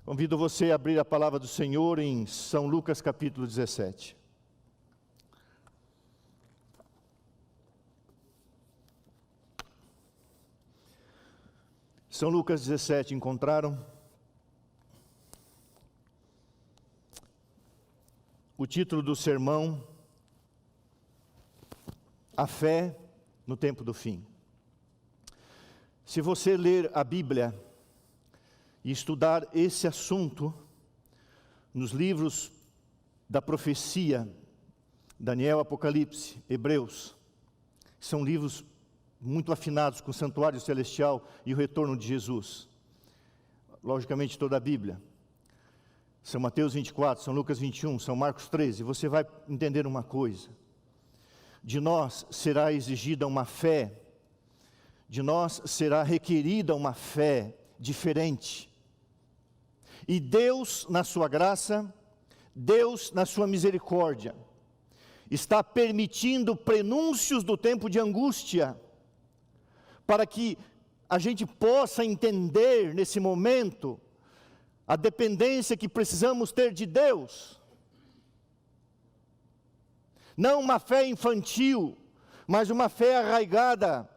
Convido você a abrir a palavra do Senhor em São Lucas capítulo 17. São Lucas 17, encontraram? O título do sermão: A fé no tempo do fim. Se você ler a Bíblia e estudar esse assunto nos livros da profecia, Daniel, Apocalipse, Hebreus, são livros muito afinados com o santuário celestial e o retorno de Jesus. Logicamente toda a Bíblia. São Mateus 24, São Lucas 21, São Marcos 13, você vai entender uma coisa: de nós será exigida uma fé, de nós será requerida uma fé diferente. E Deus, na sua graça, Deus, na sua misericórdia, está permitindo prenúncios do tempo de angústia, para que a gente possa entender nesse momento a dependência que precisamos ter de Deus. Não uma fé infantil, mas uma fé arraigada,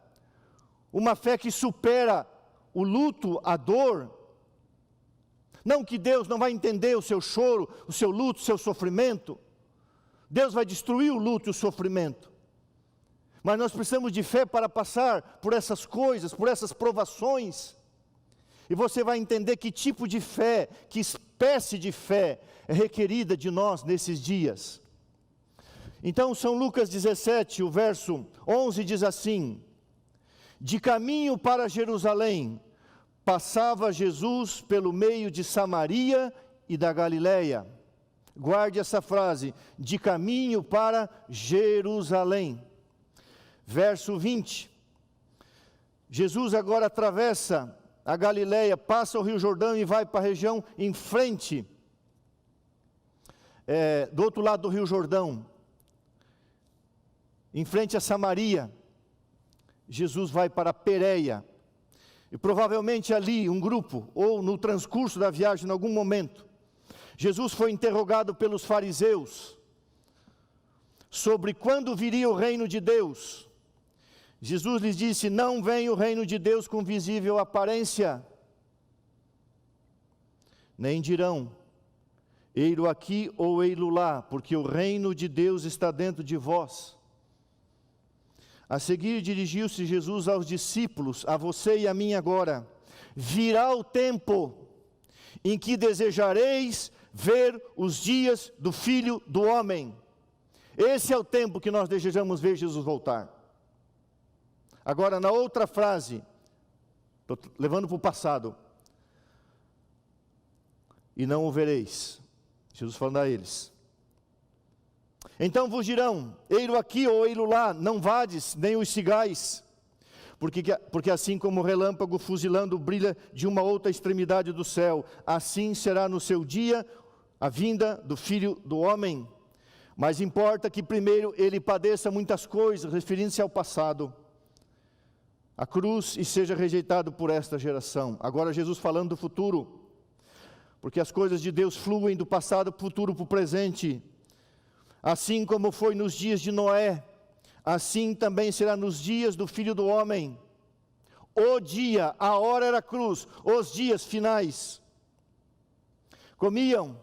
uma fé que supera o luto, a dor. Não que Deus não vai entender o seu choro, o seu luto, o seu sofrimento. Deus vai destruir o luto e o sofrimento. Mas nós precisamos de fé para passar por essas coisas, por essas provações. E você vai entender que tipo de fé, que espécie de fé é requerida de nós nesses dias. Então, São Lucas 17, o verso 11 diz assim: De caminho para Jerusalém, passava Jesus pelo meio de Samaria e da Galileia. Guarde essa frase: de caminho para Jerusalém. Verso 20. Jesus agora atravessa a Galileia, passa o Rio Jordão e vai para a região em frente, do outro lado do Rio Jordão, em frente a Samaria. Jesus vai para Pérea. E provavelmente ali um grupo, ou no transcurso da viagem, em algum momento, Jesus foi interrogado pelos fariseus sobre quando viria o reino de Deus. Jesus lhes disse: não vem o reino de Deus com visível aparência, nem dirão, ei-lo aqui ou ei-lo lá, porque o reino de Deus está dentro de vós. A seguir dirigiu-se Jesus aos discípulos: a você e a mim agora, virá o tempo em que desejareis ver os dias do Filho do Homem. Esse é o tempo que nós desejamos ver Jesus voltar. Agora, na outra frase, estou levando para o passado: e não o vereis. Jesus falando a eles: então vos dirão, ei-lo aqui ou ei-lo lá, não vades, nem os sigais, porque assim como o relâmpago fuzilando brilha de uma outra extremidade do céu, assim será no seu dia a vinda do Filho do Homem. Mas importa que primeiro ele padeça muitas coisas, referindo-se ao passado, a cruz, e seja rejeitado por esta geração. Agora Jesus falando do futuro, porque as coisas de Deus fluem do passado para o futuro, para o presente. Assim como foi nos dias de Noé, assim também será nos dias do Filho do Homem. O dia, a hora era a cruz, os dias finais. Comiam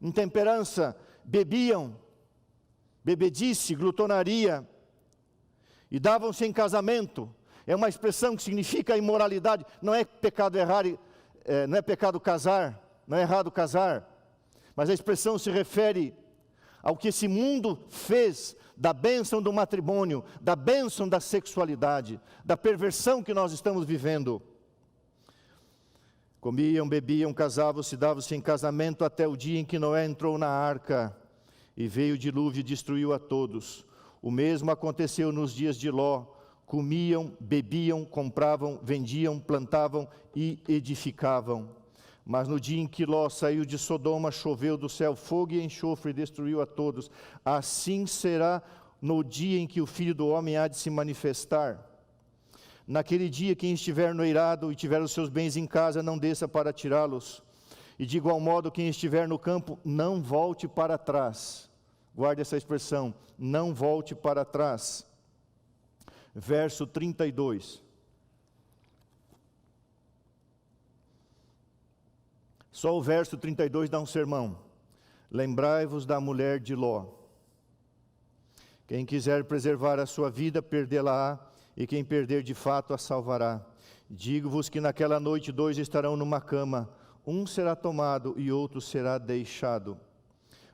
intemperança, bebiam, bebedice, glutonaria, e davam-se em casamento. É uma expressão que significa imoralidade. Não é pecado errar, não é pecado casar, não é errado casar, mas a expressão se refere ao que esse mundo fez da bênção do matrimônio, da bênção da sexualidade, da perversão que nós estamos vivendo. Comiam, bebiam, casavam-se, davam-se em casamento até o dia em que Noé entrou na arca e veio o dilúvio e destruiu a todos. O mesmo aconteceu nos dias de Ló. Comiam, bebiam, compravam, vendiam, plantavam e edificavam. Mas no dia em que Ló saiu de Sodoma, choveu do céu fogo e enxofre e destruiu a todos. Assim será no dia em que o Filho do Homem há de se manifestar. Naquele dia, quem estiver no eirado e tiver os seus bens em casa, não desça para tirá-los. E de igual modo, quem estiver no campo, não volte para trás. Guarde essa expressão, não volte para trás. Verso 32. Só o verso 32 dá um sermão. Lembrai-vos da mulher de Ló. Quem quiser preservar a sua vida, perdê-la-á, e quem perder de fato a salvará. Digo-vos que naquela noite 2 estarão numa cama, um será tomado e outro será deixado.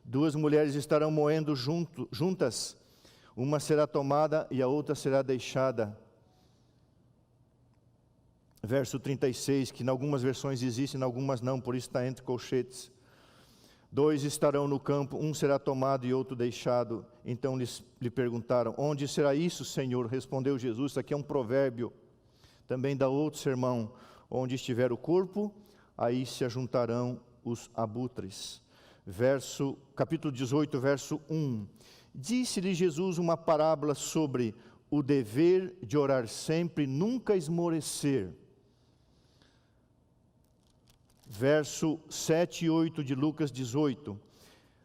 2 mulheres estarão moendo juntas, uma será tomada e a outra será deixada. Verso 36, que em algumas versões existe, em algumas não, por isso está entre colchetes. 2 estarão no campo, um será tomado e outro deixado. Então lhe perguntaram, onde será isso, Senhor? Respondeu Jesus, isso aqui é um provérbio. Também dá outro sermão, onde estiver o corpo, aí se ajuntarão os abutres. Capítulo 18, verso 1. Disse-lhe Jesus uma parábola sobre o dever de orar sempre, nunca esmorecer. Verso 7 e 8 de Lucas 18.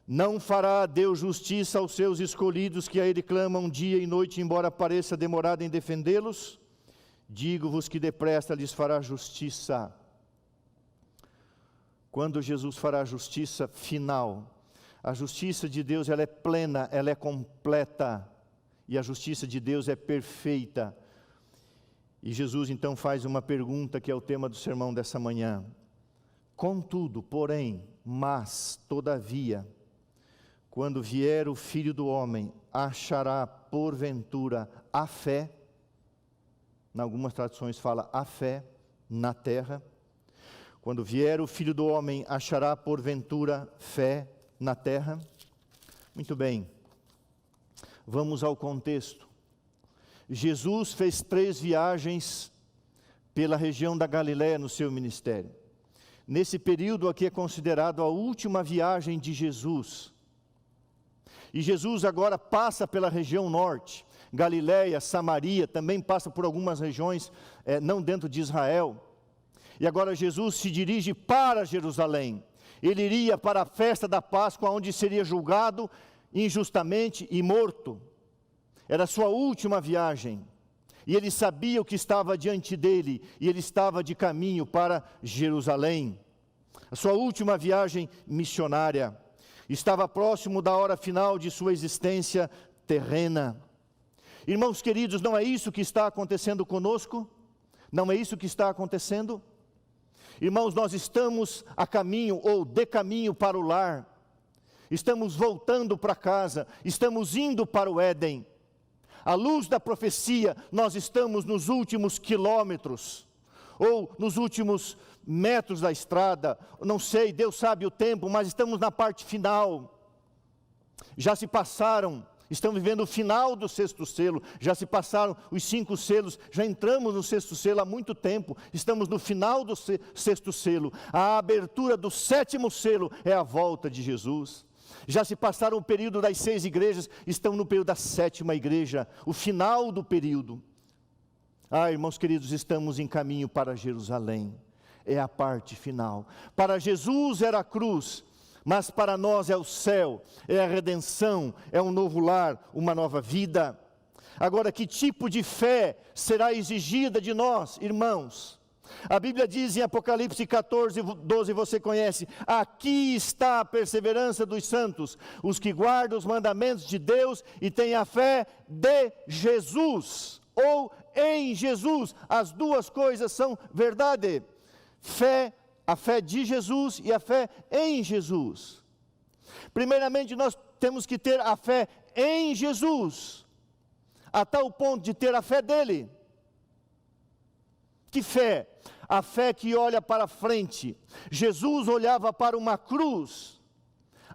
Não fará Deus justiça aos seus escolhidos que a Ele clamam dia e noite, embora pareça demorado em defendê-los? Digo-vos que depressa lhes fará justiça. Quando Jesus fará a justiça final, a justiça de Deus ela é plena, ela é completa, e a justiça de Deus é perfeita. E Jesus então faz uma pergunta que é o tema do sermão dessa manhã. Contudo, porém, mas, todavia, quando vier o Filho do Homem, achará porventura a fé, em algumas traduções fala a fé na terra. Quando vier o Filho do Homem, achará porventura fé na terra? Muito bem, vamos ao contexto. Jesus fez 3 viagens pela região da Galileia no seu ministério. Nesse período aqui é considerado a última viagem de Jesus. E Jesus agora passa pela região norte, Galileia, Samaria, também passa por algumas regiões, não dentro de Israel. E agora Jesus se dirige para Jerusalém. Ele iria para a festa da Páscoa, onde seria julgado injustamente e morto. Era a sua última viagem. E ele sabia o que estava diante dele, e ele estava de caminho para Jerusalém. A sua última viagem missionária. Estava próximo da hora final de sua existência terrena. Irmãos queridos, não é isso que está acontecendo conosco? Não é isso que está acontecendo? Irmãos, nós estamos a caminho ou de caminho para o lar. Estamos voltando para casa, estamos indo para o Éden. À luz da profecia, nós estamos nos últimos quilômetros, ou nos últimos metros da estrada, não sei, Deus sabe o tempo, mas estamos na parte final. Já se passaram, estamos vivendo o final do 6º selo, já se passaram os 5 selos, já entramos no 6º selo há muito tempo, estamos no final do 6º selo, a abertura do 7º selo é a volta de Jesus. Já se passaram o período das 6 igrejas, estão no período da 7ª igreja, o final do período. Irmãos queridos, estamos em caminho para Jerusalém, é a parte final. Para Jesus era a cruz, mas para nós é o céu, é a redenção, é um novo lar, uma nova vida. Agora, que tipo de fé será exigida de nós, irmãos? A Bíblia diz em Apocalipse 14, 12, você conhece, aqui está a perseverança dos santos, os que guardam os mandamentos de Deus e têm a fé de Jesus, ou em Jesus, as duas coisas são verdade, a fé de Jesus e a fé em Jesus. Primeiramente nós temos que ter a fé em Jesus, a tal ponto de ter a fé dele. Que fé? A fé que olha para frente. Jesus olhava para uma cruz,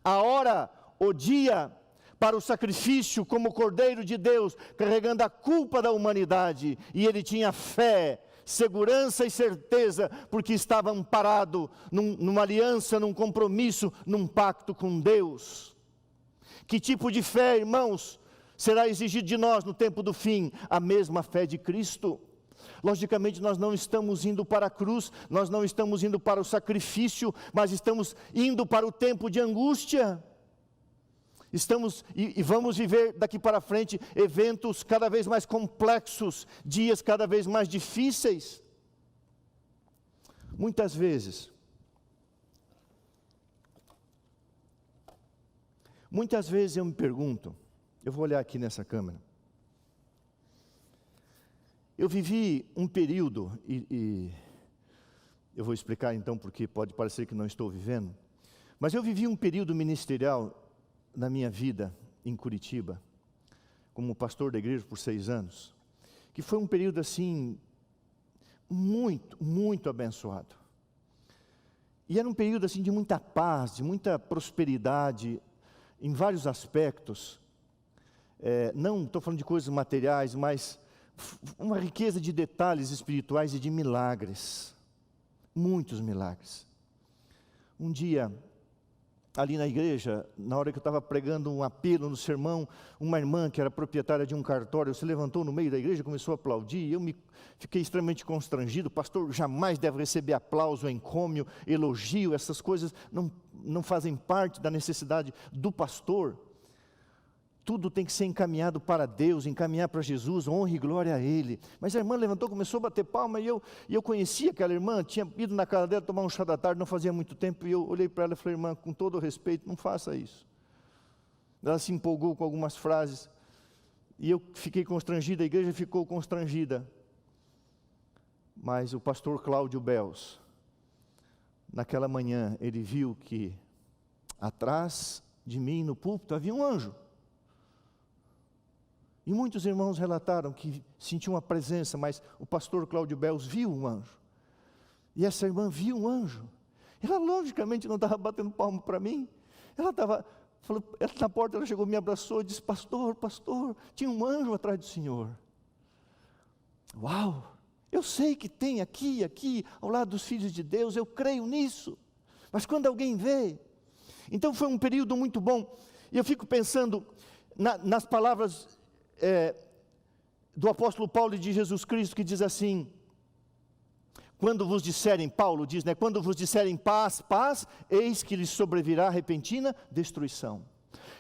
a hora, o dia, para o sacrifício como Cordeiro de Deus, carregando a culpa da humanidade, e ele tinha fé, segurança e certeza, porque estava amparado numa aliança, num compromisso, num pacto com Deus. Que tipo de fé, irmãos, será exigido de nós no tempo do fim? A mesma fé de Cristo. Logicamente nós não estamos indo para a cruz, nós não estamos indo para o sacrifício, mas estamos indo para o tempo de angústia. Estamos e vamos viver daqui para frente eventos cada vez mais complexos, dias cada vez mais difíceis. Muitas vezes eu me pergunto, eu vou olhar aqui nessa câmera. Eu vivi um período, e eu vou explicar então porque pode parecer que não estou vivendo, mas eu vivi um período ministerial na minha vida em Curitiba, como pastor da igreja por 6 anos, que foi um período assim, muito abençoado. E era um período assim de muita paz, de muita prosperidade, em vários aspectos. Não estou falando de coisas materiais, mas uma riqueza de detalhes espirituais e de milagres, muitos milagres. Um dia, ali na igreja, na hora que eu estava pregando um apelo no sermão, uma irmã que era proprietária de um cartório se levantou no meio da igreja e começou a aplaudir. Eu fiquei extremamente constrangido. O pastor jamais deve receber aplauso, encômio, elogio. Essas coisas não fazem parte da necessidade do pastor. Tudo tem que ser encaminhado para Deus, encaminhar para Jesus, honra e glória a Ele. Mas a irmã levantou, começou a bater palma, e eu conhecia aquela irmã, tinha ido na casa dela tomar um chá da tarde, não fazia muito tempo, e eu olhei para ela e falei, irmã, com todo o respeito, não faça isso. Ela se empolgou com algumas frases, e eu fiquei constrangido, a igreja ficou constrangida. Mas o pastor Cláudio Bels, naquela manhã, ele viu que atrás de mim, no púlpito, havia um anjo. E muitos irmãos relataram que sentiam uma presença, mas o pastor Cláudio Bels viu um anjo. E essa irmã viu um anjo. Ela logicamente não estava batendo palma para mim. Ela na porta, ela chegou, me abraçou e disse, pastor, tinha um anjo atrás do senhor. Uau! Eu sei que tem aqui, ao lado dos filhos de Deus, eu creio nisso. Mas quando alguém vê... Então foi um período muito bom. E eu fico pensando nas palavras do apóstolo Paulo e de Jesus Cristo, que diz assim, quando vos disserem, Paulo diz, quando vos disserem paz, eis que lhes sobrevirá repentina destruição.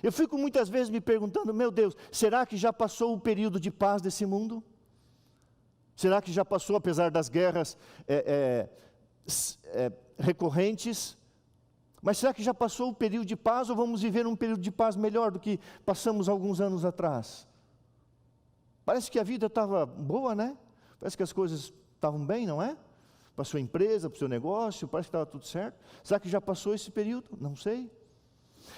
Eu fico muitas vezes me perguntando, meu Deus, será que já passou o período de paz desse mundo? Será que já passou, apesar das guerras recorrentes? Mas será que já passou o período de paz, ou vamos viver um período de paz melhor do que passamos alguns anos atrás? Parece que a vida estava boa, né? Parece que as coisas estavam bem, não é? Para a sua empresa, para o seu negócio, parece que estava tudo certo. Será que já passou esse período? Não sei.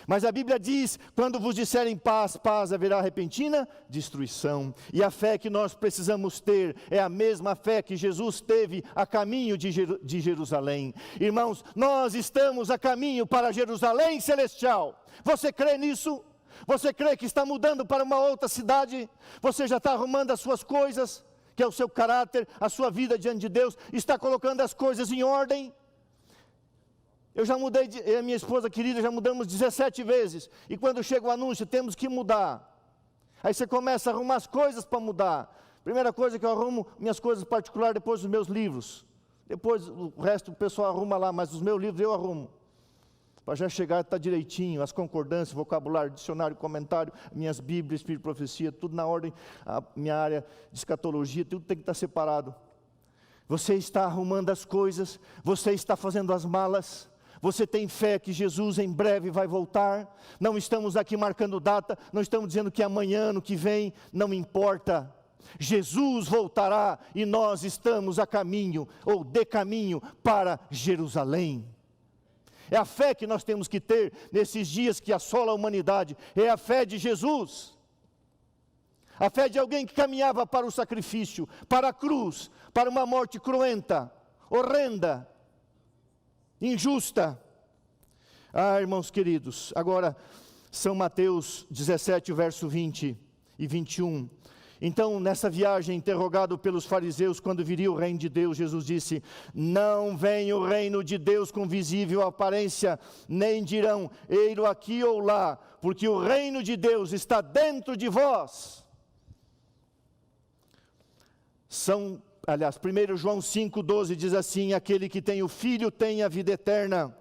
Mas a Bíblia diz, quando vos disserem paz, haverá repentina destruição. E a fé que nós precisamos ter é a mesma fé que Jesus teve a caminho de Jerusalém. Irmãos, nós estamos a caminho para Jerusalém celestial. Você crê nisso? Você crê que está mudando para uma outra cidade? Você já está arrumando as suas coisas, que é o seu caráter, a sua vida diante de Deus? Está colocando as coisas em ordem? Eu já mudei, eu e a minha esposa querida já mudamos 17 vezes. E quando chega o anúncio, temos que mudar. Aí você começa a arrumar as coisas para mudar. Primeira coisa que eu arrumo, minhas coisas particulares, depois os meus livros. Depois o resto o pessoal arruma lá, mas os meus livros eu arrumo. Para já chegar, está direitinho, as concordâncias, vocabulário, dicionário, comentário, minhas bíblias, espírito de profecia, tudo na ordem, a minha área de escatologia, tudo tem que estar separado. Você está arrumando as coisas, você está fazendo as malas, você tem fé que Jesus em breve vai voltar. Não estamos aqui marcando data, não estamos dizendo que amanhã, ano que vem, não importa. Jesus voltará e nós estamos a caminho, ou de caminho, para Jerusalém. É a fé que nós temos que ter nesses dias que assola a humanidade. É a fé de Jesus. A fé de alguém que caminhava para o sacrifício, para a cruz, para uma morte cruenta, horrenda, injusta. Irmãos queridos, agora São Mateus 17, verso 20 e 21. Então, nessa viagem, interrogado pelos fariseus, quando viria o reino de Deus, Jesus disse, não vem o reino de Deus com visível aparência, nem dirão, ei-lo aqui ou lá, porque o reino de Deus está dentro de vós. São aliás, 1 João 5,12 diz assim: aquele que tem o Filho tem a vida eterna.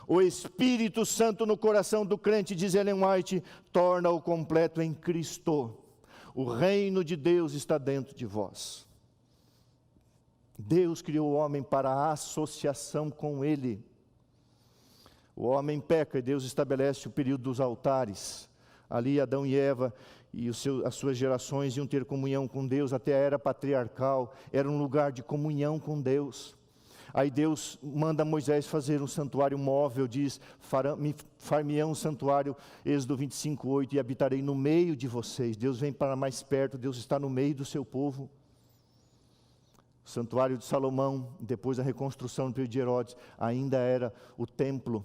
O Espírito Santo no coração do crente, diz Ellen White, torna-o completo em Cristo. O reino de Deus está dentro de vós. Deus criou o homem para a associação com Ele. O homem peca e Deus estabelece o período dos altares. Ali Adão e Eva e as suas gerações iam ter comunhão com Deus até a era patriarcal. Era um lugar de comunhão com Deus. Aí Deus manda Moisés fazer um santuário móvel, diz: far-me-ão um santuário, Êxodo 25:8, e habitarei no meio de vocês. Deus vem para mais perto, Deus está no meio do seu povo. O santuário de Salomão, depois da reconstrução do período de Herodes, ainda era o templo.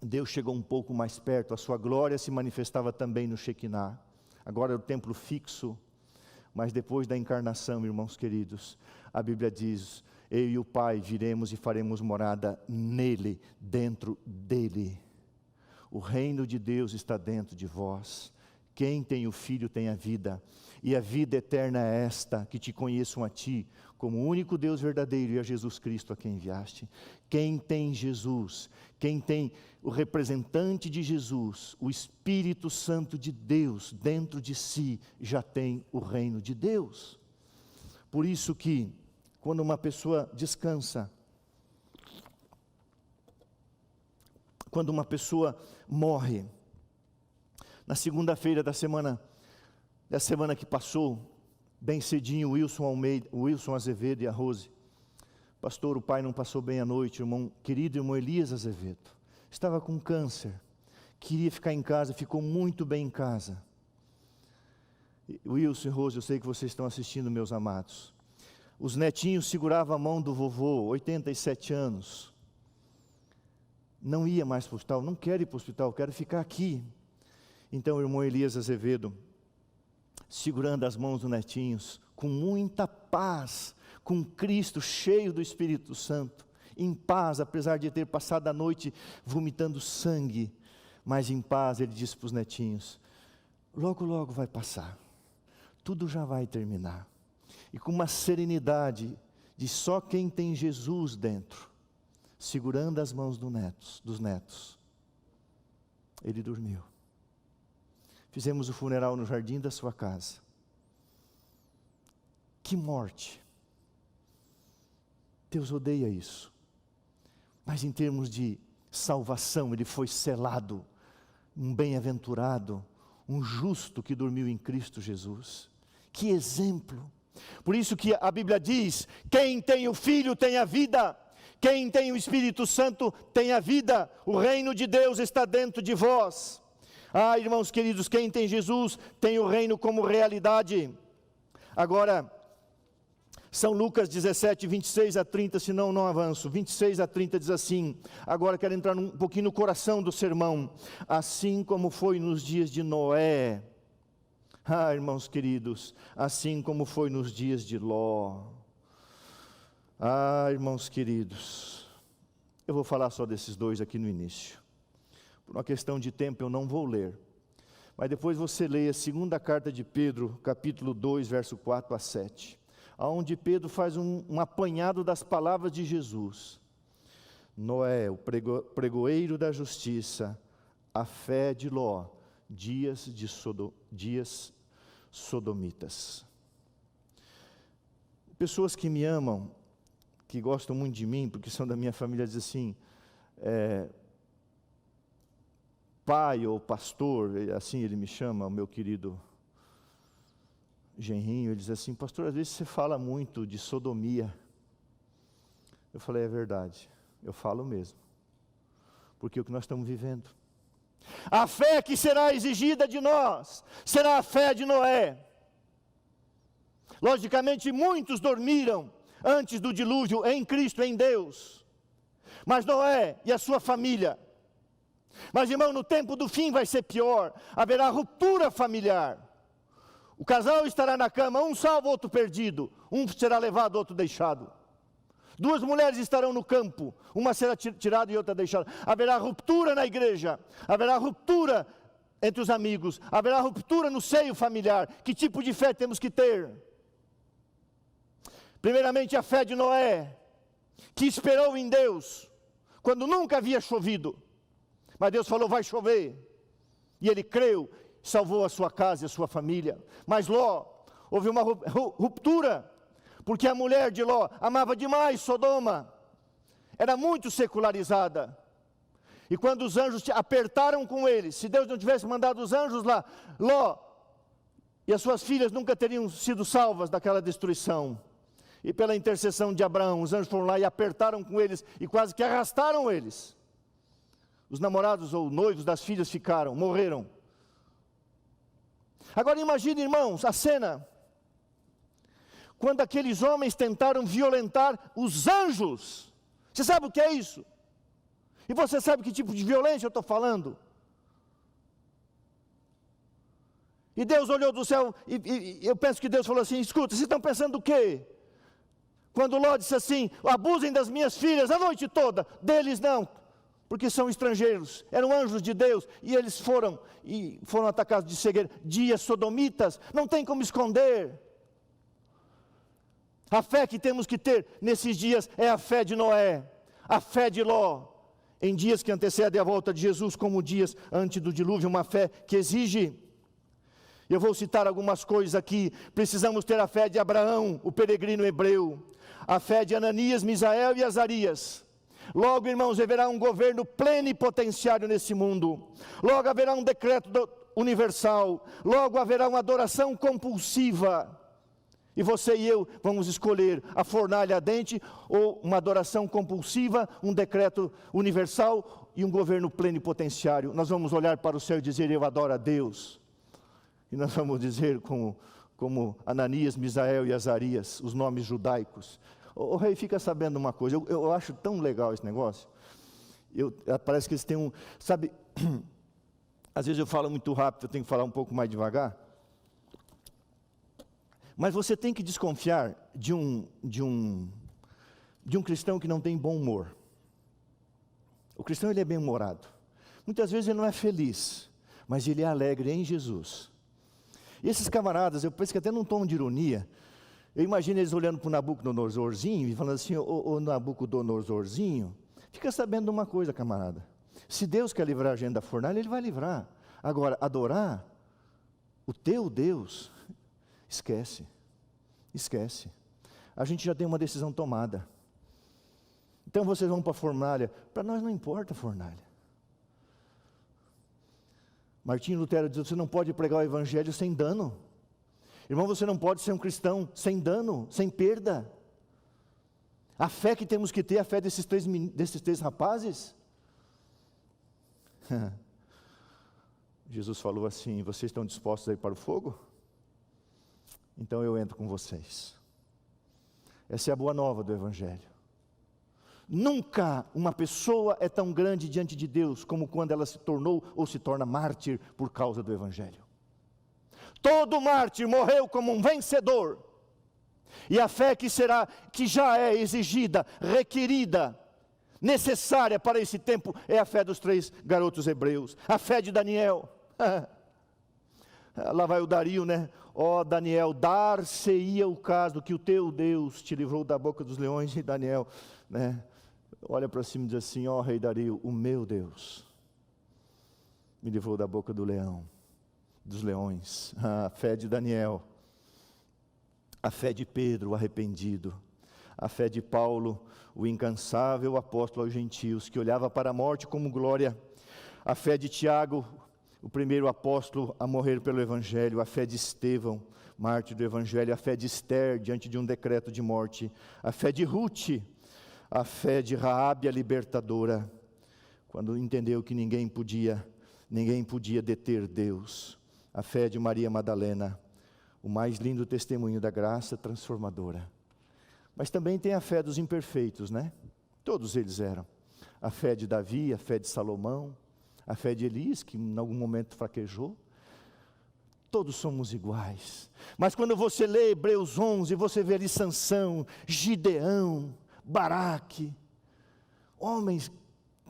Deus chegou um pouco mais perto, a sua glória se manifestava também no Shekinah. Agora é o templo fixo, mas depois da encarnação, irmãos queridos, a Bíblia diz: eu e o Pai viremos e faremos morada nele, dentro dele. O reino de Deus está dentro de vós. Quem tem o Filho tem a vida, e a vida eterna é esta, que te conheçam a ti, como o único Deus verdadeiro, e a Jesus Cristo a quem enviaste. Quem tem Jesus, quem tem o representante de Jesus, o Espírito Santo de Deus dentro de si, já tem o reino de Deus. Por isso que, quando uma pessoa descansa, quando uma pessoa morre, na segunda-feira da semana que passou, bem cedinho, o Wilson Azevedo e a Rose: pastor, o pai não passou bem a noite, querido irmão Elias Azevedo, estava com câncer, queria ficar em casa, ficou muito bem em casa. Wilson e Rose, eu sei que vocês estão assistindo, meus amados. Os netinhos seguravam a mão do vovô, 87 anos, não ia mais para o hospital, não quero ir para o hospital, quero ficar aqui. Então o irmão Elias Azevedo, segurando as mãos dos netinhos, com muita paz, com Cristo cheio do Espírito Santo, em paz, apesar de ter passado a noite vomitando sangue, mas em paz, ele disse para os netinhos: logo logo vai passar, tudo já vai terminar. E com uma serenidade de só quem tem Jesus dentro, segurando as mãos dos netos, ele dormiu. Fizemos o funeral no jardim da sua casa. Que morte! Deus odeia isso. Mas em termos de salvação, ele foi selado, um bem-aventurado, um justo que dormiu em Cristo Jesus. Que exemplo! Por isso que a Bíblia diz: quem tem o Filho tem a vida, quem tem o Espírito Santo tem a vida, o reino de Deus está dentro de vós. Ah, irmãos queridos, quem tem Jesus tem o reino como realidade. Agora, São Lucas 17, 26 a 30, senão não avanço. 26 a 30 diz assim, agora quero entrar um pouquinho no coração do sermão. Assim como foi nos dias de Noé. Ah, irmãos queridos, assim como foi nos dias de Ló. Ah, irmãos queridos, eu vou falar só desses dois aqui no início. Por uma questão de tempo eu não vou ler, mas depois você leia a segunda carta de Pedro, capítulo 2, verso 4 a 7, onde Pedro faz um apanhado das palavras de Jesus. Noé, o pregoeiro da justiça, a fé de Ló, dias sodomitas. Pessoas que me amam, que gostam muito de mim, porque são da minha família, dizem assim, pai ou pastor, assim ele me chama, o meu querido genrinho, ele diz assim, pastor, às vezes você fala muito de sodomia. Eu falei, é verdade, eu falo mesmo, porque é o que nós estamos vivendo. A fé que será exigida de nós, será a fé de Noé. Logicamente muitos dormiram antes do dilúvio em Cristo, em Deus, mas Noé e a sua família. Mas irmão, no tempo do fim vai ser pior, haverá ruptura familiar. O casal estará na cama, um salvo, outro perdido, um será levado, outro deixado. Duas mulheres estarão no campo, uma será tirada e outra deixada. Haverá ruptura na igreja, haverá ruptura entre os amigos, haverá ruptura no seio familiar. Que tipo de fé temos que ter? Primeiramente a fé de Noé, que esperou em Deus, quando nunca havia chovido. Mas Deus falou, vai chover. E ele creu, salvou a sua casa e a sua família. Mas Ló, houve uma ruptura, porque a mulher de Ló amava demais Sodoma. Era muito secularizada. E quando os anjos apertaram com eles, se Deus não tivesse mandado os anjos lá, Ló e as suas filhas nunca teriam sido salvas daquela destruição. E pela intercessão de Abraão, os anjos foram lá e apertaram com eles e quase que arrastaram eles. Os namorados ou noivos das filhas ficaram, morreram. Agora imagine, irmãos, a cena. Quando aqueles homens tentaram violentar os anjos. Você sabe o que é isso? E você sabe que tipo de violência eu estou falando? E Deus olhou do céu, e eu penso que Deus falou assim, escuta, vocês estão pensando o quê? Quando Ló disse assim, abusem das minhas filhas a noite toda, deles não, porque são estrangeiros, eram anjos de Deus, e eles foram atacados de cegueira, dias sodomitas, não tem como esconder. A fé que temos que ter nesses dias é a fé de Noé, a fé de Ló, em dias que antecedem a volta de Jesus, como dias antes do dilúvio, uma fé que exige. Eu vou citar algumas coisas aqui. Precisamos ter a fé de Abraão, o peregrino hebreu, a fé de Ananias, Misael e Azarias. Logo, irmãos, haverá um governo plenipotenciário nesse mundo. Logo haverá um decreto universal. Logo haverá uma adoração compulsiva. E você e eu vamos escolher a fornalha ardente ou uma adoração compulsiva, um decreto universal e um governo plenipotenciário. Nós vamos olhar para o céu e dizer, eu adoro a Deus. E nós vamos dizer como Ananias, Misael e Azarias, os nomes judaicos. O rei, fica sabendo uma coisa, eu acho tão legal esse negócio. Parece que eles têm sabe, às vezes eu falo muito rápido, eu tenho que falar um pouco mais devagar. Mas você tem que desconfiar de um cristão que não tem bom humor. O cristão, ele é bem-humorado. Muitas vezes ele não é feliz, mas ele é alegre em Jesus. E esses camaradas, eu penso que até num tom de ironia, eu imagino eles olhando para o Nabucodonosorzinho e falando assim, ô Nabucodonosorzinho, fica sabendo de uma coisa, camarada. Se Deus quer livrar a gente da fornalha, Ele vai livrar. Agora, adorar o teu Deus, esquece. A gente já tem uma decisão tomada. Então vocês vão para a fornalha. Para nós não importa a fornalha. Martinho Lutero diz, você não pode pregar o evangelho sem dano. Irmão, você não pode ser um cristão sem dano, sem perda. A fé que temos que ter, a fé desses três rapazes. Jesus falou assim, vocês estão dispostos a ir para o fogo? Então eu entro com vocês. Essa é a boa nova do evangelho. Nunca uma pessoa é tão grande diante de Deus como quando ela se tornou ou se torna mártir por causa do evangelho. Todo mártir morreu como um vencedor. E a fé que já é exigida, requerida, necessária para esse tempo, é a fé dos 3 garotos hebreus. A fé de Daniel. Lá vai o Dario, né? Ó Daniel, dar-se-ia o caso que o teu Deus te livrou da boca dos leões. E Daniel, né, olha para cima e diz assim, ó rei Dario, o meu Deus me livrou da boca do leão, dos leões. A fé de Daniel, a fé de Pedro, o arrependido, a fé de Paulo, o incansável apóstolo aos gentios, que olhava para a morte como glória, a fé de Tiago, o primeiro apóstolo a morrer pelo evangelho, a fé de Estevão, mártir do evangelho, a fé de Esther diante de um decreto de morte, a fé de Ruth, a fé de Raabe, a libertadora, quando entendeu que ninguém podia deter Deus, a fé de Maria Madalena, o mais lindo testemunho da graça transformadora. Mas também tem a fé dos imperfeitos, né? Todos eles eram. A fé de Davi, a fé de Salomão, a fé de Elias, que em algum momento fraquejou. Todos somos iguais. Mas quando você lê Hebreus 11, você vê ali Sansão, Gideão, Baraque, homens,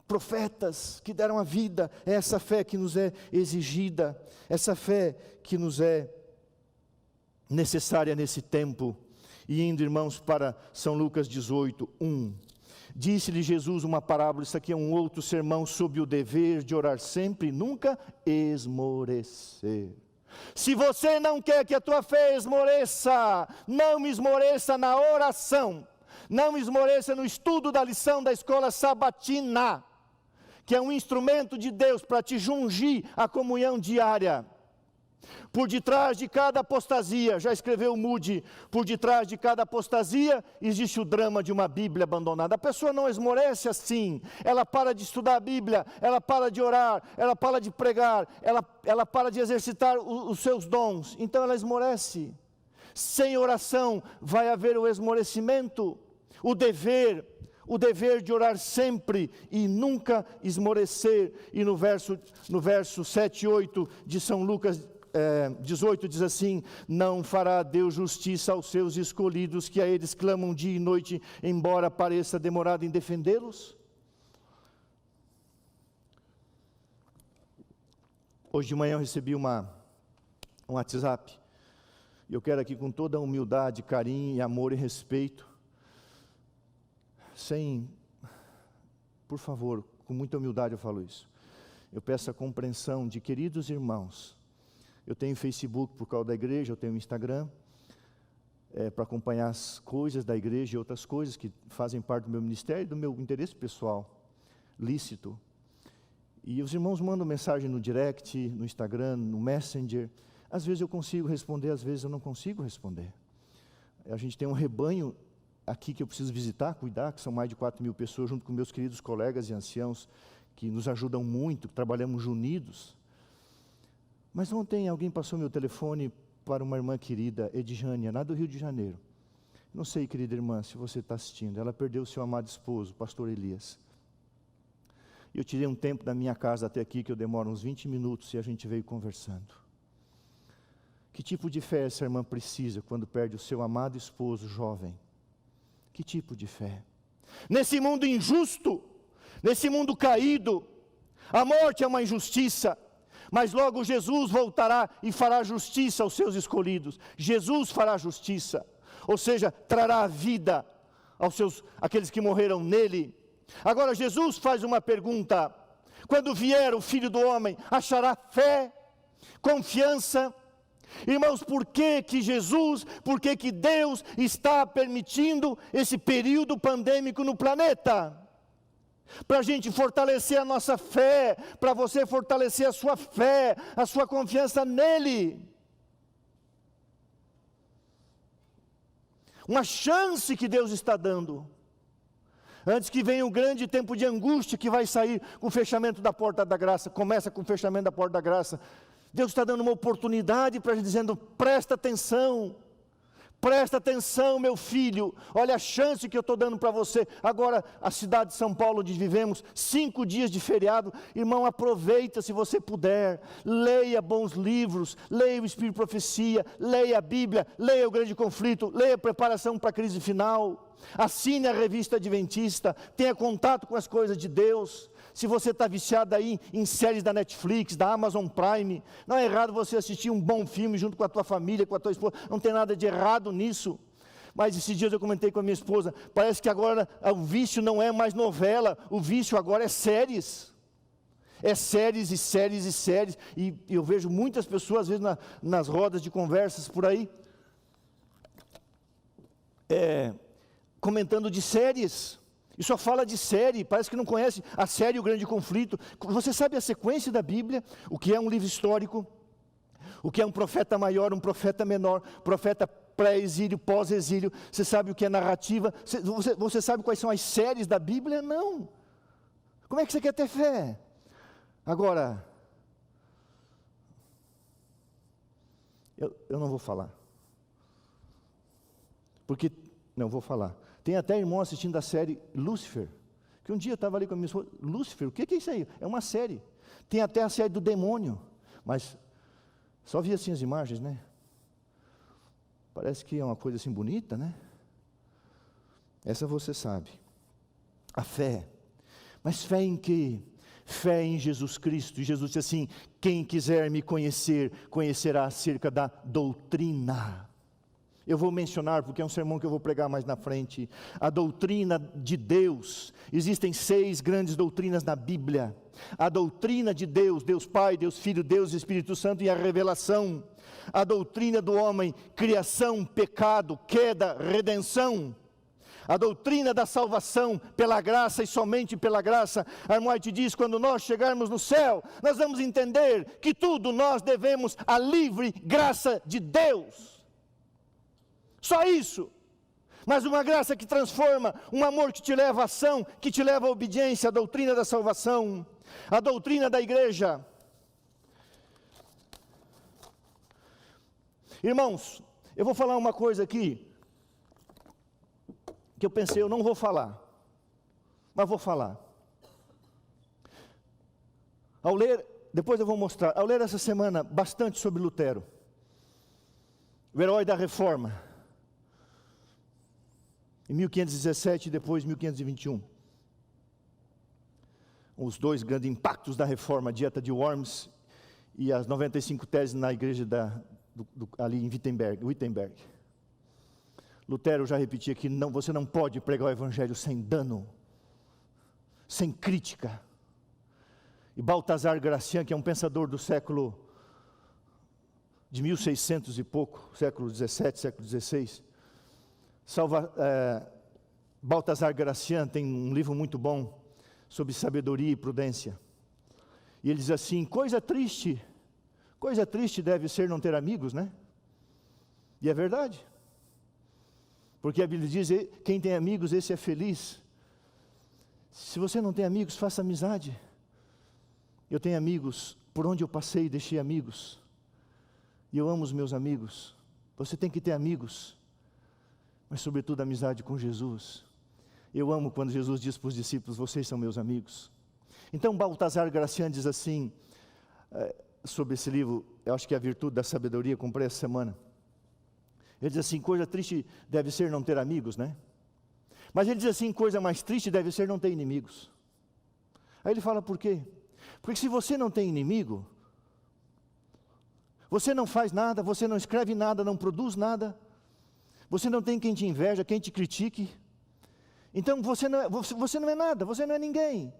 profetas que deram a vida. É essa fé que nos é exigida, essa fé que nos é necessária nesse tempo. E indo, irmãos, para São Lucas 18, 1. Disse-lhe Jesus uma parábola, isso aqui é um outro sermão sobre o dever de orar sempre e nunca esmorecer. Se você não quer que a tua fé esmoreça, não esmoreça na oração, não esmoreça no estudo da lição da escola sabatina, que é um instrumento de Deus para te jungir a comunhão diária. Por detrás de cada apostasia, já escreveu Moody, por detrás de cada apostasia existe o drama de uma Bíblia abandonada. A pessoa não esmorece assim, ela para de estudar a Bíblia, ela para de orar, ela para de pregar, ela para de exercitar os seus dons, então ela esmorece. Sem oração vai haver o esmorecimento, o dever de orar sempre e nunca esmorecer. E no verso 7 e 8 de São Lucas 18 diz assim: não fará Deus justiça aos seus escolhidos, que a eles clamam dia e noite, embora pareça demorado em defendê-los? Hoje de manhã eu recebi um WhatsApp, e eu quero aqui com toda a humildade, carinho, amor e respeito, por favor, com muita humildade eu falo isso, eu peço a compreensão de queridos irmãos. Eu tenho Facebook por causa da igreja, eu tenho Instagram, para acompanhar as coisas da igreja e outras coisas que fazem parte do meu ministério e do meu interesse pessoal, lícito. E os irmãos mandam mensagem no direct, no Instagram, no Messenger. Às vezes eu consigo responder, às vezes eu não consigo responder. A gente tem um rebanho aqui que eu preciso visitar, cuidar, que são mais de 4.000 pessoas, junto com meus queridos colegas e anciãos, que nos ajudam muito, que trabalhamos unidos. Mas ontem alguém passou meu telefone para uma irmã querida, Edjânia, lá do Rio de Janeiro. Não sei, querida irmã, se você está assistindo, ela perdeu seu amado esposo, pastor Elias. Eu tirei um tempo da minha casa até aqui, que eu demoro uns 20 minutos, e a gente veio conversando. Que tipo de fé essa irmã precisa quando perde o seu amado esposo jovem? Que tipo de fé? Nesse mundo injusto, nesse mundo caído, a morte é uma injustiça, mas logo Jesus voltará e fará justiça aos seus escolhidos. Jesus fará justiça, ou seja, trará vida àqueles que morreram nele. Agora Jesus faz uma pergunta: quando vier o Filho do Homem, achará fé, confiança? Irmãos, por que que Deus está permitindo esse período pandêmico no planeta? Para a gente fortalecer a nossa fé, para você fortalecer a sua fé, a sua confiança nele. Uma chance que Deus está dando, antes que venha um grande tempo de angústia que vai sair com o fechamento da porta da graça. Começa com o fechamento da porta da graça. Deus está dando uma oportunidade para a gente, dizendo: presta atenção, meu filho, olha a chance que eu estou dando para você. Agora, a cidade de São Paulo, onde vivemos, 5 dias de feriado, irmão, aproveita se você puder, leia bons livros, leia o Espírito de Profecia, leia a Bíblia, leia o Grande Conflito, leia a Preparação para a Crise Final, assine a Revista Adventista, tenha contato com as coisas de Deus. Se você está viciado aí em séries da Netflix, da Amazon Prime, não é errado você assistir um bom filme junto com a tua família, com a tua esposa, não tem nada de errado nisso. Mas esses dias eu comentei com a minha esposa, parece que agora o vício não é mais novela, o vício agora é séries. É séries e séries e séries, e eu vejo muitas pessoas, às vezes nas rodas de conversas por aí, comentando de séries. E só fala de série, parece que não conhece a série O Grande Conflito. Você sabe a sequência da Bíblia? O que é um livro histórico? O que é um profeta maior, um profeta menor, profeta pré-exílio, pós-exílio? Você sabe o que é narrativa? Você sabe quais são as séries da Bíblia? Não. Como é que você quer ter fé? Agora, eu não vou falar. Não vou falar. Tem até irmão assistindo a série Lúcifer, que um dia eu estava ali com a minha esposa. Lúcifer, o que é isso aí? É uma série. Tem até a série do demônio, mas só vi assim as imagens, né? Parece que é uma coisa assim bonita, né? Essa você sabe. A fé. Mas fé em quê? Fé em Jesus Cristo. E Jesus disse assim: quem quiser me conhecer, conhecerá acerca da doutrina. Eu vou mencionar, porque é um sermão que eu vou pregar mais na frente. A doutrina de Deus. Existem 6 grandes doutrinas na Bíblia. A doutrina de Deus, Deus Pai, Deus Filho, Deus Espírito Santo e a revelação. A doutrina do homem, criação, pecado, queda, redenção. A doutrina da salvação pela graça e somente pela graça. Ellen White diz, quando nós chegarmos no céu, nós vamos entender que tudo nós devemos à livre graça de Deus. Só isso, mas uma graça que transforma, um amor que te leva à ação, que te leva à obediência, a doutrina da salvação, a doutrina da igreja. Irmãos, eu vou falar uma coisa aqui, que eu pensei, eu não vou falar, mas vou falar. Ao ler, depois eu vou mostrar, ao ler essa semana bastante sobre Lutero, o herói da reforma, em 1517 e depois 1521. Os 2 grandes impactos da reforma, a dieta de Worms e as 95 teses na igreja ali em Wittenberg. Lutero, já repeti aqui, você não pode pregar o evangelho sem dano, sem crítica. E Baltazar Gracian, que é um pensador do século de 1600 e pouco, século 17, século 16, Baltazar Gracian tem um livro muito bom sobre sabedoria e prudência. E ele diz assim, coisa triste deve ser não ter amigos, né? E é verdade. Porque a Bíblia diz, quem tem amigos, esse é feliz. Se você não tem amigos, faça amizade. Eu tenho amigos, por onde eu passei, deixei amigos. E eu amo os meus amigos. Você tem que ter amigos, mas sobretudo amizade com Jesus. Eu amo quando Jesus diz para os discípulos, vocês são meus amigos. Então Baltazar Gracian diz assim, sobre esse livro, eu acho que é a virtude da sabedoria, comprei essa semana. Ele diz assim, coisa triste deve ser não ter amigos, né? Mas ele diz assim, coisa mais triste deve ser não ter inimigos. Aí ele fala, por quê? Porque se você não tem inimigo, você não faz nada, você não escreve nada, não produz nada, você não tem quem te inveja, quem te critique. Então você não é nada, você não é ninguém.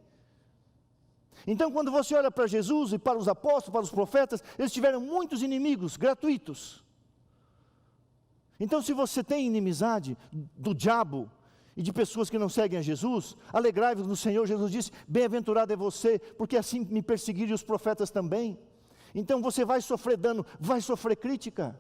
Então quando você olha para Jesus e para os apóstolos, para os profetas, eles tiveram muitos inimigos gratuitos. Então se você tem inimizade do diabo e de pessoas que não seguem a Jesus, alegrai-vos no Senhor. Jesus disse, bem-aventurado é você, porque assim me perseguiram os profetas também. Então você vai sofrer dano, vai sofrer crítica.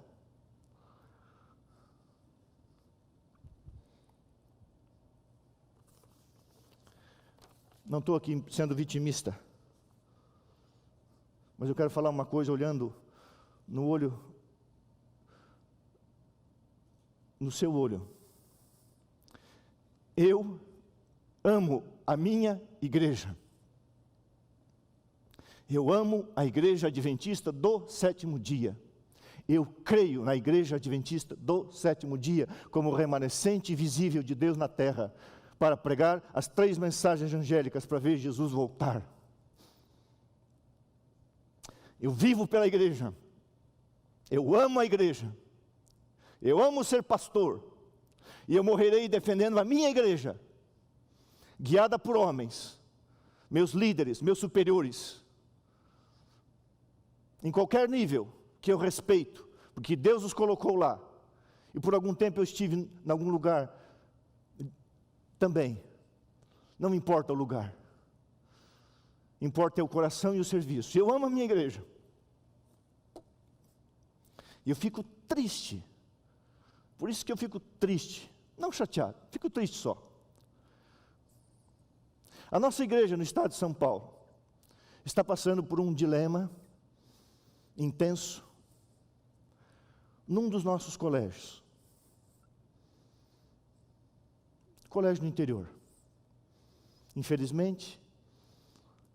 Não estou aqui sendo vitimista, mas eu quero falar uma coisa olhando no olho, no seu olho. Eu amo a minha igreja. Eu amo a igreja adventista do 7º dia. Eu creio na igreja adventista do 7º dia como remanescente visível de Deus na terra, para pregar as 3 mensagens angélicas para ver Jesus voltar. Eu vivo pela igreja. Eu amo a igreja. Eu amo ser pastor. E eu morrerei defendendo a minha igreja, guiada por homens, meus líderes, meus superiores, em qualquer nível que eu respeito, porque Deus os colocou lá. E por algum tempo eu estive em algum lugar também. Não me importa o lugar. Importa é o coração e o serviço. Eu amo a minha igreja. E eu fico triste. Por isso que eu fico triste. Não chateado, fico triste só. A nossa igreja no estado de São Paulo está passando por um dilema intenso num dos nossos colégios. Colégio no interior. Infelizmente,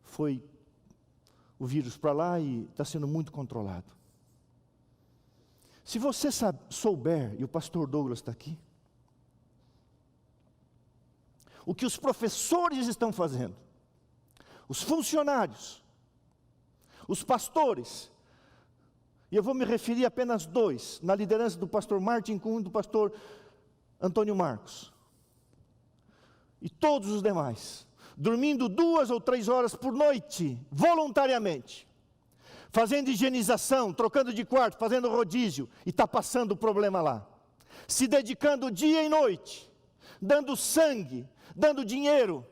foi o vírus para lá e está sendo muito controlado. Se você souber, e o pastor Douglas está aqui, o que os professores estão fazendo, os funcionários, os pastores, E eu vou me referir a apenas dois, na liderança do pastor Martin Kuhn e do pastor Antônio Marcos. E todos os demais, dormindo 2 ou 3 horas por noite, voluntariamente, fazendo higienização, trocando de quarto, fazendo rodízio, e está passando o problema lá. Se dedicando dia e noite, dando sangue, dando dinheiro.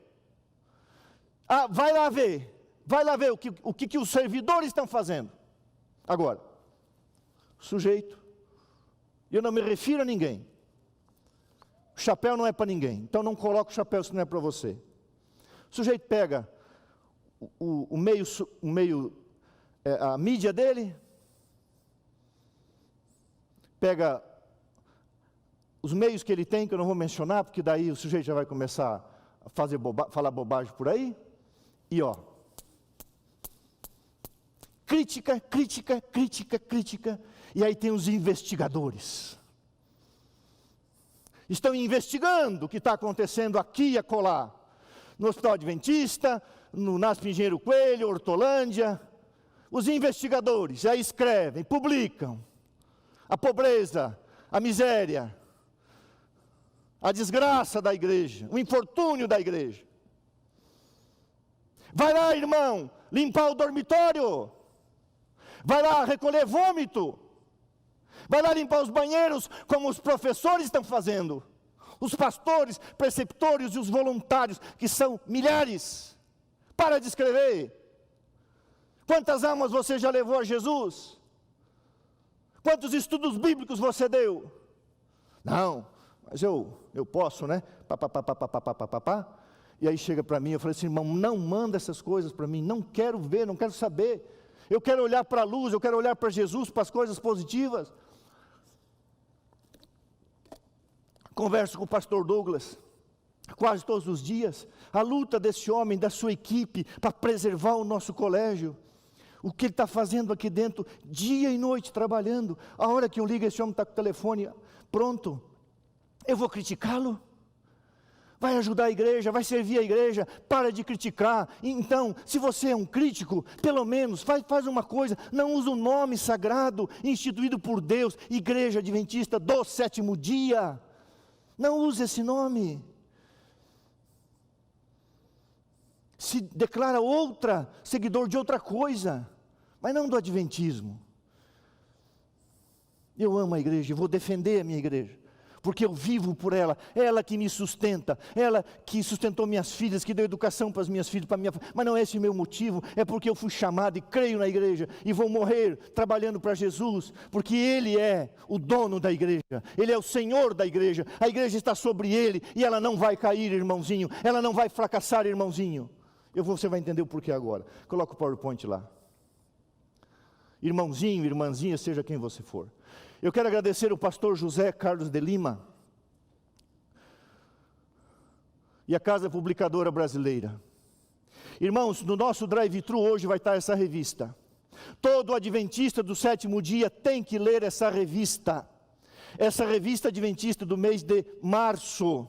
Vai lá ver o que os servidores estão fazendo. Agora, sujeito, eu não me refiro a ninguém. O chapéu não é para ninguém, então não coloque o chapéu se não é para você. O sujeito pega a mídia dele, pega os meios que ele tem, que eu não vou mencionar, porque daí o sujeito já vai começar a falar bobagem por aí, e crítica, e aí tem os investigadores. Estão investigando o que está acontecendo aqui e acolá, no Hospital Adventista, no NASP Engenheiro Coelho, Hortolândia. Os investigadores aí escrevem, publicam a pobreza, a miséria, a desgraça da igreja, o infortúnio da igreja. Vai lá, irmão, limpar o dormitório. Vai lá recolher vômito. Vai lá limpar os banheiros, como os professores estão fazendo. Os pastores, preceptores e os voluntários, que são milhares. Para de escrever. Quantas almas você já levou a Jesus? Quantos estudos bíblicos você deu? Não, mas eu posso, né? E aí chega para mim, eu falei assim, irmão, não manda essas coisas para mim, não quero ver, não quero saber. Eu quero olhar para a luz, eu quero olhar para Jesus, para as coisas positivas. Converso com o pastor Douglas, quase todos os dias, a luta desse homem, da sua equipe, para preservar o nosso colégio. O que ele está fazendo aqui dentro, dia e noite trabalhando. A hora que eu ligo, esse homem está com o telefone pronto. Eu vou criticá-lo? Vai ajudar a igreja, vai servir a igreja, para de criticar. Então, se você é um crítico, pelo menos faz uma coisa, não usa o nome sagrado, instituído por Deus, Igreja Adventista do Sétimo Dia. Não use esse nome. Se declara seguidor de outra coisa, mas não do adventismo. Eu amo a igreja, vou defender a minha igreja, porque eu vivo por ela, ela que me sustenta, ela que sustentou minhas filhas, que deu educação para as minhas filhas, mas não é esse o meu motivo, é porque eu fui chamado e creio na igreja, e vou morrer trabalhando para Jesus, porque Ele é o dono da igreja, Ele é o Senhor da igreja, a igreja está sobre Ele, e ela não vai cair, irmãozinho, ela não vai fracassar, irmãozinho. Você vai entender o porquê agora. Coloca o PowerPoint lá. Irmãozinho, irmãzinha, seja quem você for. Eu quero agradecer o pastor José Carlos de Lima e a Casa Publicadora Brasileira. Irmãos, no nosso drive-thru hoje vai estar essa revista. Todo adventista do sétimo dia tem que ler essa revista. Essa revista adventista do mês de março.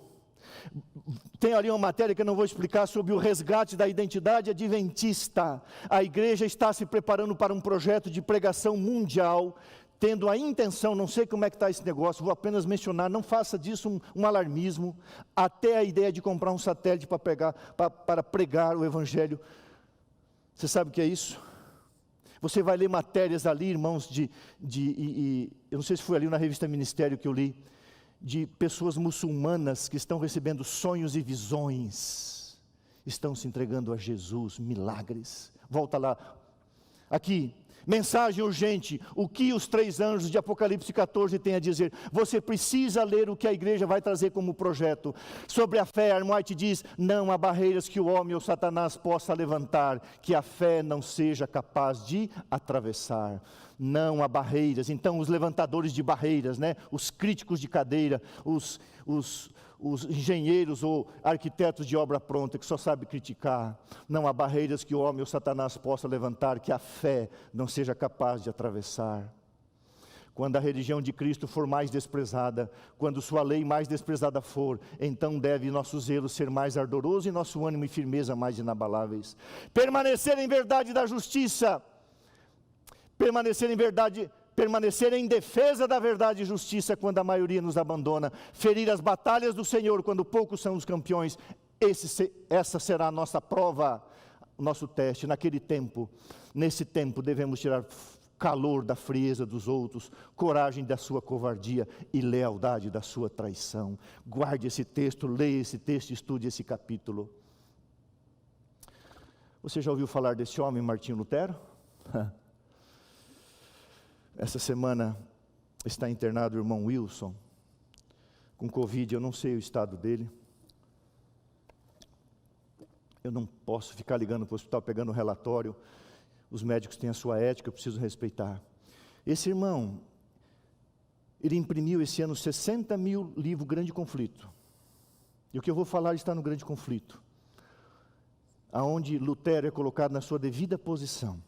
Tem ali uma matéria que eu não vou explicar sobre o resgate da identidade adventista. A igreja está se preparando para um projeto de pregação mundial, tendo a intenção, não sei como é que está esse negócio, vou apenas mencionar, não faça disso um alarmismo, até a ideia de comprar um satélite para pregar o evangelho. Você sabe o que é isso? Você vai ler matérias ali, irmãos, eu não sei se foi ali na revista Ministério que eu li, de pessoas muçulmanas que estão recebendo sonhos e visões, estão se entregando a Jesus, milagres. Volta lá, aqui, mensagem urgente, o que os 3 anjos de Apocalipse 14 têm a dizer? Você precisa ler o que a igreja vai trazer como projeto. Sobre a fé, a White diz, não há barreiras que o homem ou Satanás possa levantar, que a fé não seja capaz de atravessar. Não há barreiras. Então os levantadores de barreiras, né? Os críticos de cadeira, os engenheiros ou arquitetos de obra pronta, que só sabem criticar. Não há barreiras que o homem ou Satanás possa levantar, que a fé não seja capaz de atravessar. Quando a religião de Cristo for mais desprezada, quando sua lei mais desprezada for, então deve nosso zelo ser mais ardoroso e nosso ânimo e firmeza mais inabaláveis. Permanecer em verdade da justiça, permanecer em verdade, permanecer em defesa da verdade e justiça quando a maioria nos abandona, ferir as batalhas do Senhor quando poucos são os campeões. Essa será a nossa prova, o nosso teste. Nesse tempo devemos tirar calor da frieza dos outros, coragem da sua covardia e lealdade da sua traição. Guarde esse texto, leia esse texto, estude esse capítulo. Você já ouviu falar desse homem, Martinho Lutero? Essa semana está internado o irmão Wilson, com Covid. Eu não sei o estado dele. Eu não posso ficar ligando para o hospital, pegando o relatório. Os médicos têm a sua ética, eu preciso respeitar. Esse irmão, ele imprimiu esse ano 60 mil livros Grande Conflito. E o que eu vou falar está no Grande Conflito, aonde Lutero é colocado na sua devida posição.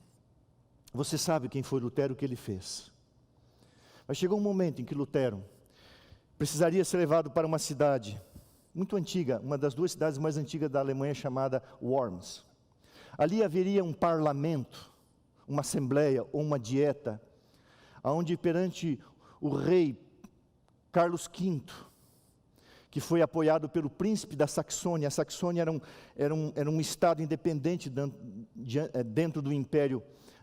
Você sabe quem foi Lutero, o que ele fez. Mas chegou um momento em que Lutero precisaria ser levado para uma cidade muito antiga, uma das 2 cidades mais antigas da Alemanha, chamada Worms. Ali haveria um parlamento, uma assembleia ou uma dieta, onde perante o rei Carlos V, que foi apoiado pelo príncipe da Saxônia. A Saxônia era um estado independente dentro do Império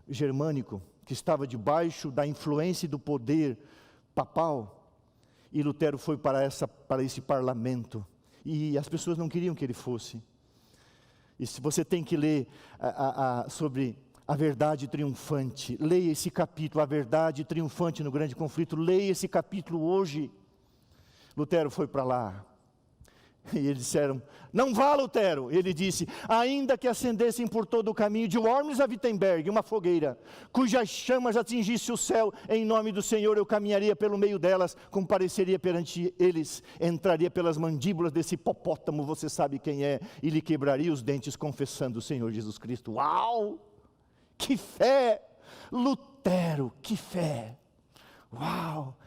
Germânico, que estava debaixo da influência e do poder papal. E Lutero foi para esse parlamento, e as pessoas não queriam que ele fosse. E se você tem que ler sobre a verdade triunfante, leia esse capítulo, a verdade triunfante no Grande Conflito, leia esse capítulo hoje. Lutero foi para lá, e eles disseram, não vá, Lutero. Ele disse, ainda que acendessem por todo o caminho de Worms a Wittenberg, uma fogueira, cujas chamas atingisse o céu, em nome do Senhor eu caminharia pelo meio delas, compareceria perante eles, entraria pelas mandíbulas desse hipopótamo, você sabe quem é, e lhe quebraria os dentes, confessando o Senhor Jesus Cristo. Uau! Que fé! Lutero, que fé! Uau!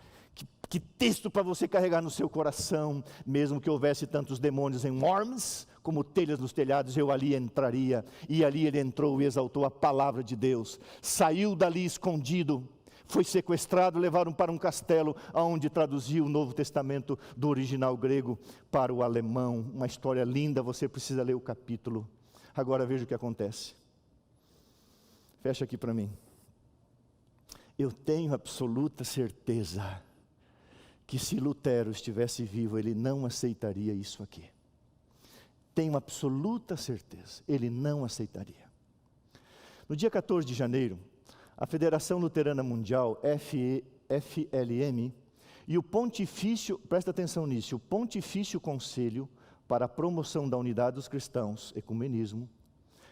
Que texto para você carregar no seu coração. Mesmo que houvesse tantos demônios em Worms, como telhas nos telhados, eu ali entraria. E ali ele entrou e exaltou a palavra de Deus. Saiu dali escondido, foi sequestrado, levaram para um castelo, onde traduziu o Novo Testamento do original grego para o alemão. Uma história linda, você precisa ler o capítulo. Agora veja o que acontece. Fecha aqui para mim. Eu tenho absoluta certeza que se Lutero estivesse vivo, ele não aceitaria isso aqui. Tenho absoluta certeza, ele não aceitaria. No dia 14 de janeiro, a Federação Luterana Mundial, FLM, e o Pontifício, presta atenção nisso, o Pontifício Conselho para a Promoção da Unidade dos Cristãos, Ecumenismo,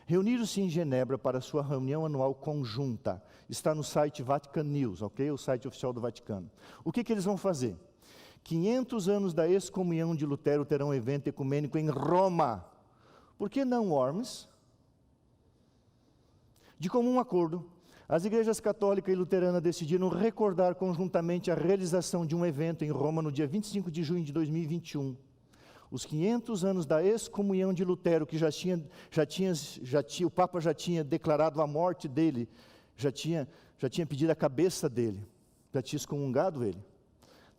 reuniram-se em Genebra para sua reunião anual conjunta. Está no site Vatican News, ok? O site oficial do Vaticano. O que eles vão fazer? 500 anos da excomunhão de Lutero terão um evento ecumênico em Roma. Por que não Worms? De comum acordo, as igrejas católica e luterana decidiram recordar conjuntamente a realização de um evento em Roma no dia 25 de junho de 2021. Os 500 anos da excomunhão de Lutero, que o Papa já tinha declarado a morte dele, já tinha pedido a cabeça dele, já tinha excomungado ele.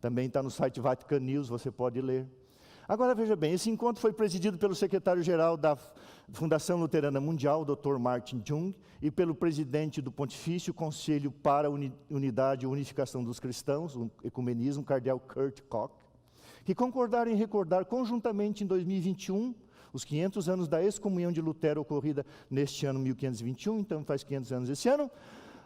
Também está no site Vatican News, você pode ler. Agora veja bem, esse encontro foi presidido pelo secretário-geral da Fundação Luterana Mundial, Dr. Martin Jung, e pelo presidente do Pontifício Conselho para a Unidade e Unificação dos Cristãos, o Ecumenismo, cardeal Kurt Koch, que concordaram em recordar conjuntamente em 2021, os 500 anos da excomunhão de Lutero, ocorrida neste ano 1521, então faz 500 anos esse ano.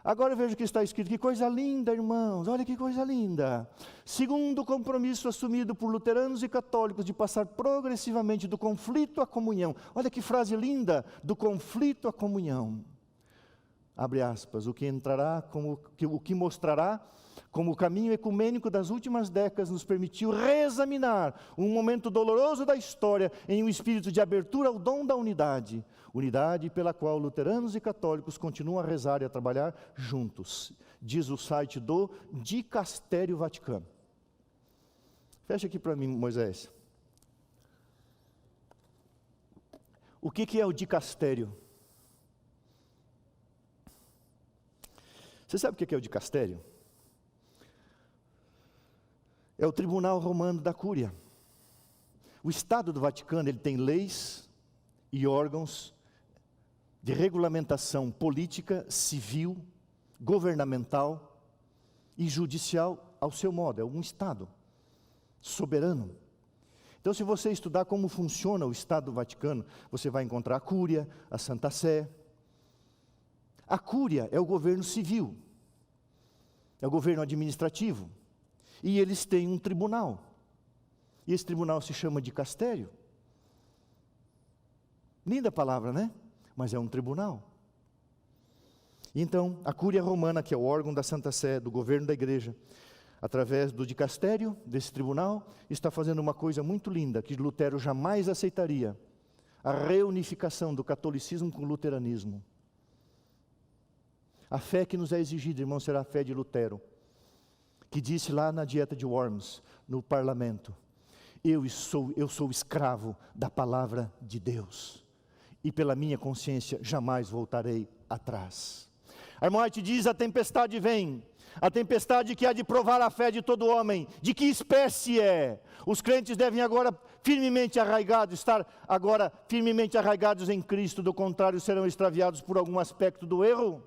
Agora veja o que está escrito, que coisa linda, irmãos, olha que coisa linda. Segundo o compromisso assumido por luteranos e católicos de passar progressivamente do conflito à comunhão, olha que frase linda, do conflito à comunhão. Abre aspas, o que mostrará como o caminho ecumênico das últimas décadas nos permitiu reexaminar um momento doloroso da história em um espírito de abertura ao dom da unidade. Unidade pela qual luteranos e católicos continuam a rezar e a trabalhar juntos, diz o site do Dicastério Vaticano. Fecha aqui para mim, Moisés. O que é o dicastério? Você sabe o que é o dicastério? É o tribunal romano da Cúria. O Estado do Vaticano, ele tem leis e órgãos de regulamentação política, civil, governamental e judicial ao seu modo. É um Estado soberano. Então, se você estudar como funciona o Estado do Vaticano, você vai encontrar a Cúria, a Santa Sé. A Cúria é o governo civil, é o governo administrativo, e eles têm um tribunal. E esse tribunal se chama dicastério. Linda palavra, né? Mas é um tribunal. Então, a Cúria Romana, que é o órgão da Santa Sé, do governo da igreja, através do dicastério, desse tribunal, está fazendo uma coisa muito linda, que Lutero jamais aceitaria: a reunificação do catolicismo com o luteranismo. A fé que nos é exigida, irmão, será a fé de Lutero, que disse lá na Dieta de Worms, no parlamento: eu sou escravo da palavra de Deus, e pela minha consciência jamais voltarei atrás. A irmã White diz: a tempestade vem, a tempestade que há de provar a fé de todo homem. De que espécie é? Os crentes devem agora firmemente arraigados, estar agora firmemente arraigados em Cristo, do contrário serão extraviados por algum aspecto do erro.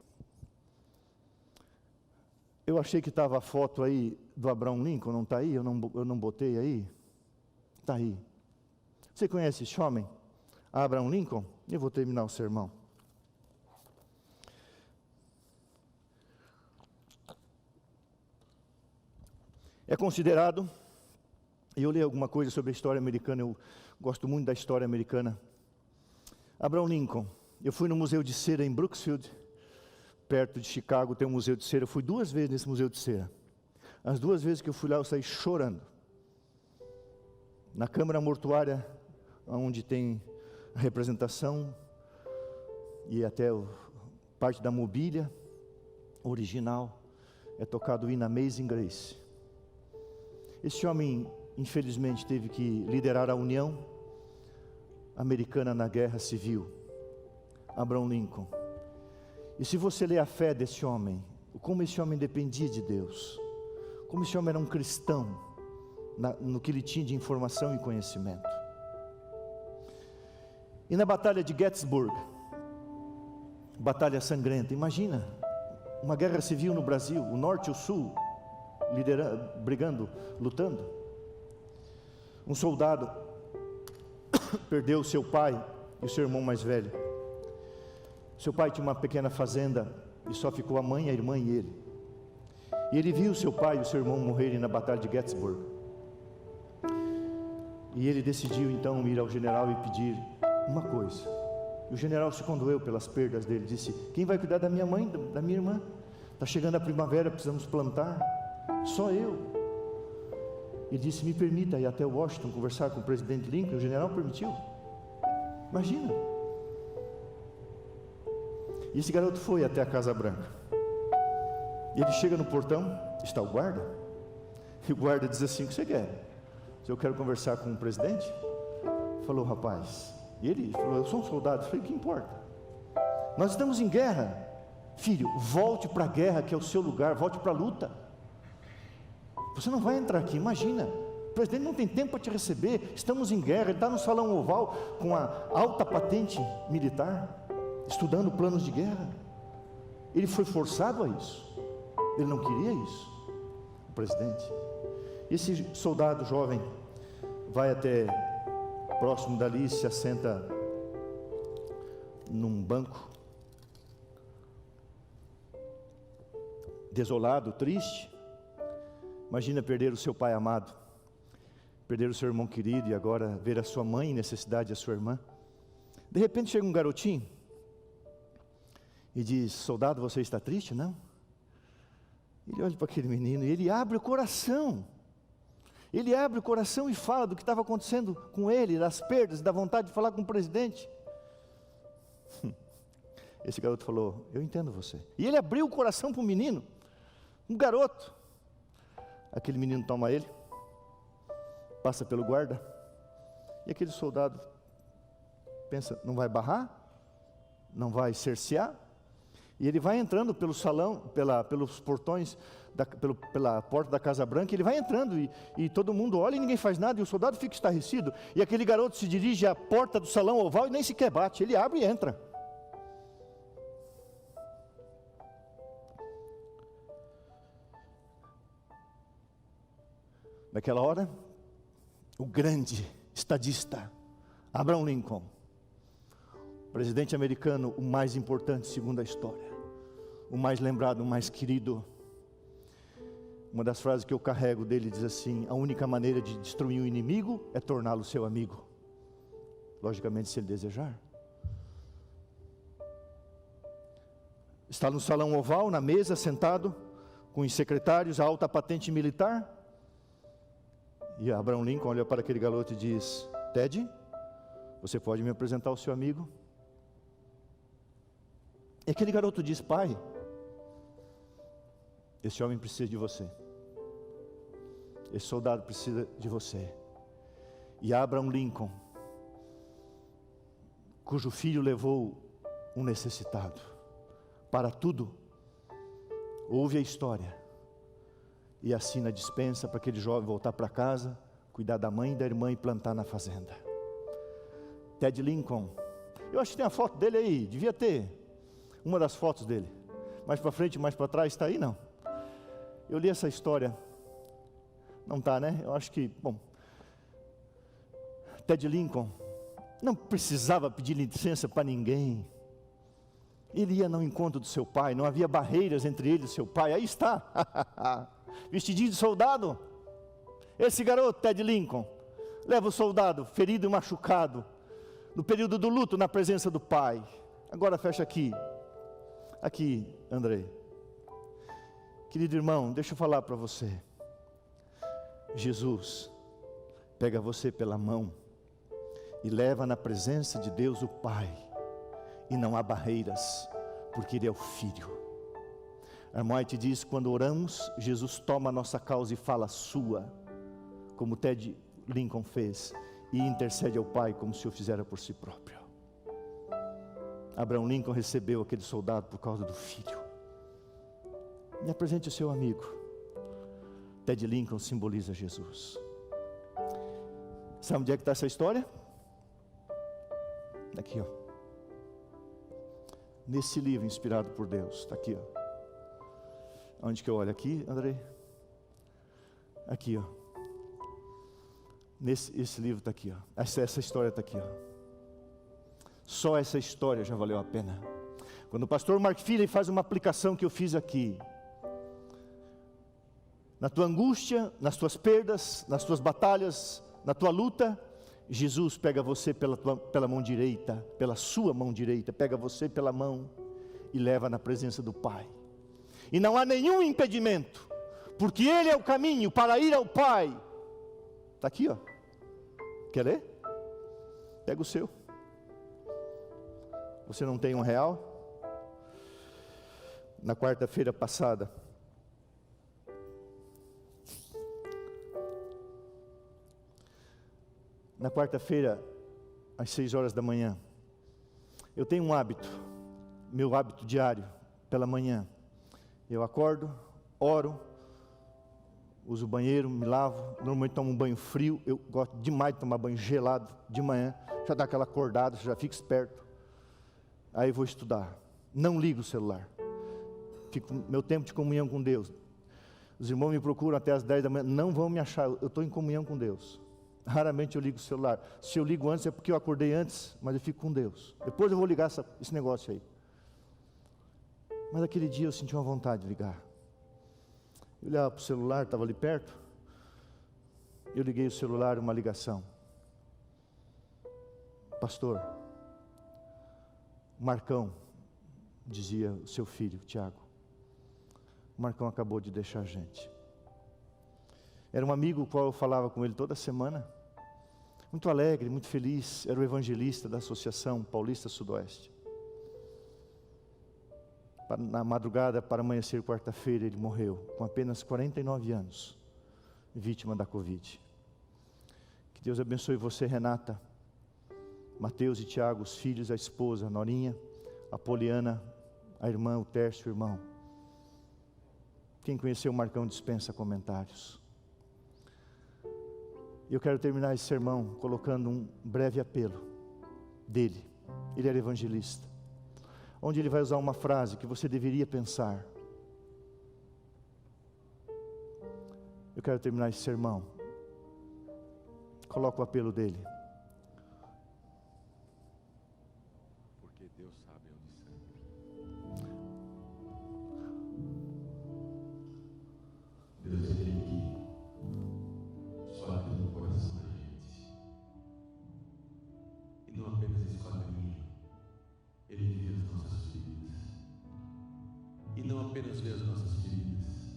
Eu achei que estava a foto aí do Abraham Lincoln, não está aí? Eu não botei aí? Está aí. Você conhece esse homem? Abraham Lincoln? Eu vou terminar o sermão. É considerado, eu li alguma coisa sobre a história americana, eu gosto muito da história americana. Abraham Lincoln, eu fui no Museu de Cera em Brooksfield, perto de Chicago, tem um museu de cera. Eu fui 2 vezes nesse museu de cera. As 2 vezes que eu fui lá, eu saí chorando. Na câmara mortuária, onde tem a representação e até parte da mobília original, é tocado o hino Amazing Grace. Esse homem, infelizmente, teve que liderar a União Americana na Guerra Civil. Abraham Lincoln. E se você ler a fé desse homem, como esse homem dependia de Deus, como esse homem era um cristão, no que ele tinha de informação e conhecimento. E na batalha de Gettysburg, batalha sangrenta, imagina, uma guerra civil no Brasil, o norte e o sul, brigando, lutando. Um soldado perdeu seu pai e o seu irmão mais velho. Seu pai tinha uma pequena fazenda e só ficou a mãe, a irmã e ele. E ele viu seu pai e o seu irmão morrerem na batalha de Gettysburg. E ele decidiu então ir ao general e pedir uma coisa. E o general se condoeu pelas perdas dele, disse: quem vai cuidar da minha mãe, da minha irmã? Está chegando a primavera, precisamos plantar. Só eu. Ele disse: me permita ir até Washington conversar com o presidente Lincoln. O general permitiu. Imagina. E esse garoto foi até a Casa Branca. E ele chega no portão, está o guarda. E o guarda diz assim: o que você quer? Se eu quero conversar com o presidente? Falou: rapaz. E ele falou: eu sou um soldado. Eu falei: o que importa? Nós estamos em guerra. Filho, volte para a guerra, que é o seu lugar. Volte para a luta. Você não vai entrar aqui, imagina. O presidente não tem tempo para te receber. Estamos em guerra. Ele está no salão oval com a alta patente militar, estudando planos de guerra. Ele foi forçado a isso. Ele não queria isso, o presidente. Esse soldado jovem vai até próximo dali, se assenta num banco, desolado, triste. Imagina perder o seu pai amado, perder o seu irmão querido e agora ver a sua mãe em necessidade, a sua irmã. De repente chega um garotinho e diz: soldado, você está triste? Não? Ele olha para aquele menino e ele abre o coração. Ele abre o coração e fala do que estava acontecendo com ele, das perdas, da vontade de falar com o presidente. Esse garoto falou: eu entendo você. E ele abriu o coração para o menino, um garoto. Aquele menino toma ele, passa pelo guarda, e aquele soldado pensa: não vai barrar? Não vai cercear? E ele vai entrando pelo salão, pelos portões, pela porta da Casa Branca, ele vai entrando e todo mundo olha e ninguém faz nada, e o soldado fica estarrecido. E aquele garoto se dirige à porta do salão oval e nem sequer bate, ele abre e entra. Naquela hora, o grande estadista Abraham Lincoln, presidente americano, o mais importante segundo a história, o mais lembrado, o mais querido. Uma das frases que eu carrego dele diz assim: a única maneira de destruir o inimigo é torná-lo seu amigo. Logicamente, se ele desejar. Está no salão oval, na mesa, sentado, com os secretários, a alta patente militar. E Abraham Lincoln olha para aquele garoto e diz: Ted, você pode me apresentar ao seu amigo? E aquele garoto diz: pai, esse homem precisa de você. Esse soldado precisa de você. E Abraham Lincoln, cujo filho levou um necessitado para tudo, ouve a história e assina a dispensa para aquele jovem voltar para casa, cuidar da mãe e da irmã e plantar na fazenda. Ted Lincoln, eu acho que tem a foto dele aí, devia ter uma das fotos dele, mais para frente, mais para trás, está aí não? Eu li essa história, não está, né? Eu acho que, bom, Ted Lincoln não precisava pedir licença para ninguém. Ele ia no encontro do seu pai, não havia barreiras entre ele e seu pai. Aí está, vestidinho de soldado. Esse garoto, Ted Lincoln, leva o soldado ferido e machucado, no período do luto, na presença do pai. Agora fecha aqui, Andrei. Querido irmão, deixa eu falar para você. Jesus pega você pela mão e leva na presença de Deus o Pai, e não há barreiras, porque Ele é o Filho. A irmã White diz: quando oramos, Jesus toma a nossa causa e fala sua, como Ted Lincoln fez, e intercede ao Pai como se o fizera por si próprio. Abraham Lincoln recebeu aquele soldado por causa do filho. Me apresente o seu amigo. Ted Lincoln simboliza Jesus. Sabe onde é que está essa história? Aqui, ó. Nesse livro inspirado por Deus, está aqui, ó. Onde que eu olho? Aqui, Andrei? Aqui, ó. Esse livro está aqui, ó. Essa história está aqui, ó. Só essa história já valeu a pena. Quando o pastor Mark Feeley faz uma aplicação que eu fiz aqui, na tua angústia, nas tuas perdas, nas tuas batalhas, na tua luta, Jesus pega você pela mão direita, pela sua mão direita, pega você pela mão e leva na presença do Pai. E não há nenhum impedimento, porque Ele é o caminho para ir ao Pai. Está aqui, ó. Quer ler? Pega o seu. Você não tem R$1? Na quarta-feira passada, às 6 horas da manhã, eu tenho um hábito, meu hábito diário, pela manhã. Eu acordo, oro, uso o banheiro, me lavo, normalmente tomo um banho frio. Eu gosto demais de tomar banho gelado de manhã, já dá aquela acordada, já fico esperto. Aí vou estudar, não ligo o celular, fico meu tempo de comunhão com Deus. Os irmãos me procuram até as 10 da manhã, não vão me achar, eu estou em comunhão com Deus. Raramente eu ligo o celular. Se eu ligo antes é porque eu acordei antes, mas eu fico com Deus. Depois eu vou ligar esse negócio aí. Mas aquele dia eu senti uma vontade de ligar. Eu olhava para o celular, estava ali perto. Eu liguei o celular, uma ligação. Pastor, Marcão, dizia o seu filho, Tiago. O Marcão acabou de deixar a gente. Era um amigo com o qual eu falava com ele toda semana. Muito alegre, muito feliz. Era o evangelista da Associação Paulista Sudoeste. Na madrugada, para amanhecer quarta-feira, ele morreu, com apenas 49 anos, vítima da Covid. Que Deus abençoe você, Renata, Mateus e Tiago, os filhos, a esposa, a Norinha, a Poliana, a irmã, o Tércio, o irmão. Quem conheceu o Marcão dispensa comentários. Eu quero terminar esse sermão colocando um breve apelo dele. Ele era evangelista, onde ele vai usar uma frase que você deveria pensar. Eu quero terminar esse sermão. Coloca o apelo dele. Porque Deus sabe onde sangra. Deus é aquele que só habita no coração da gente. E não apenas esquadrinha, Ele vive as nossas feridas. E não apenas vê as nossas feridas,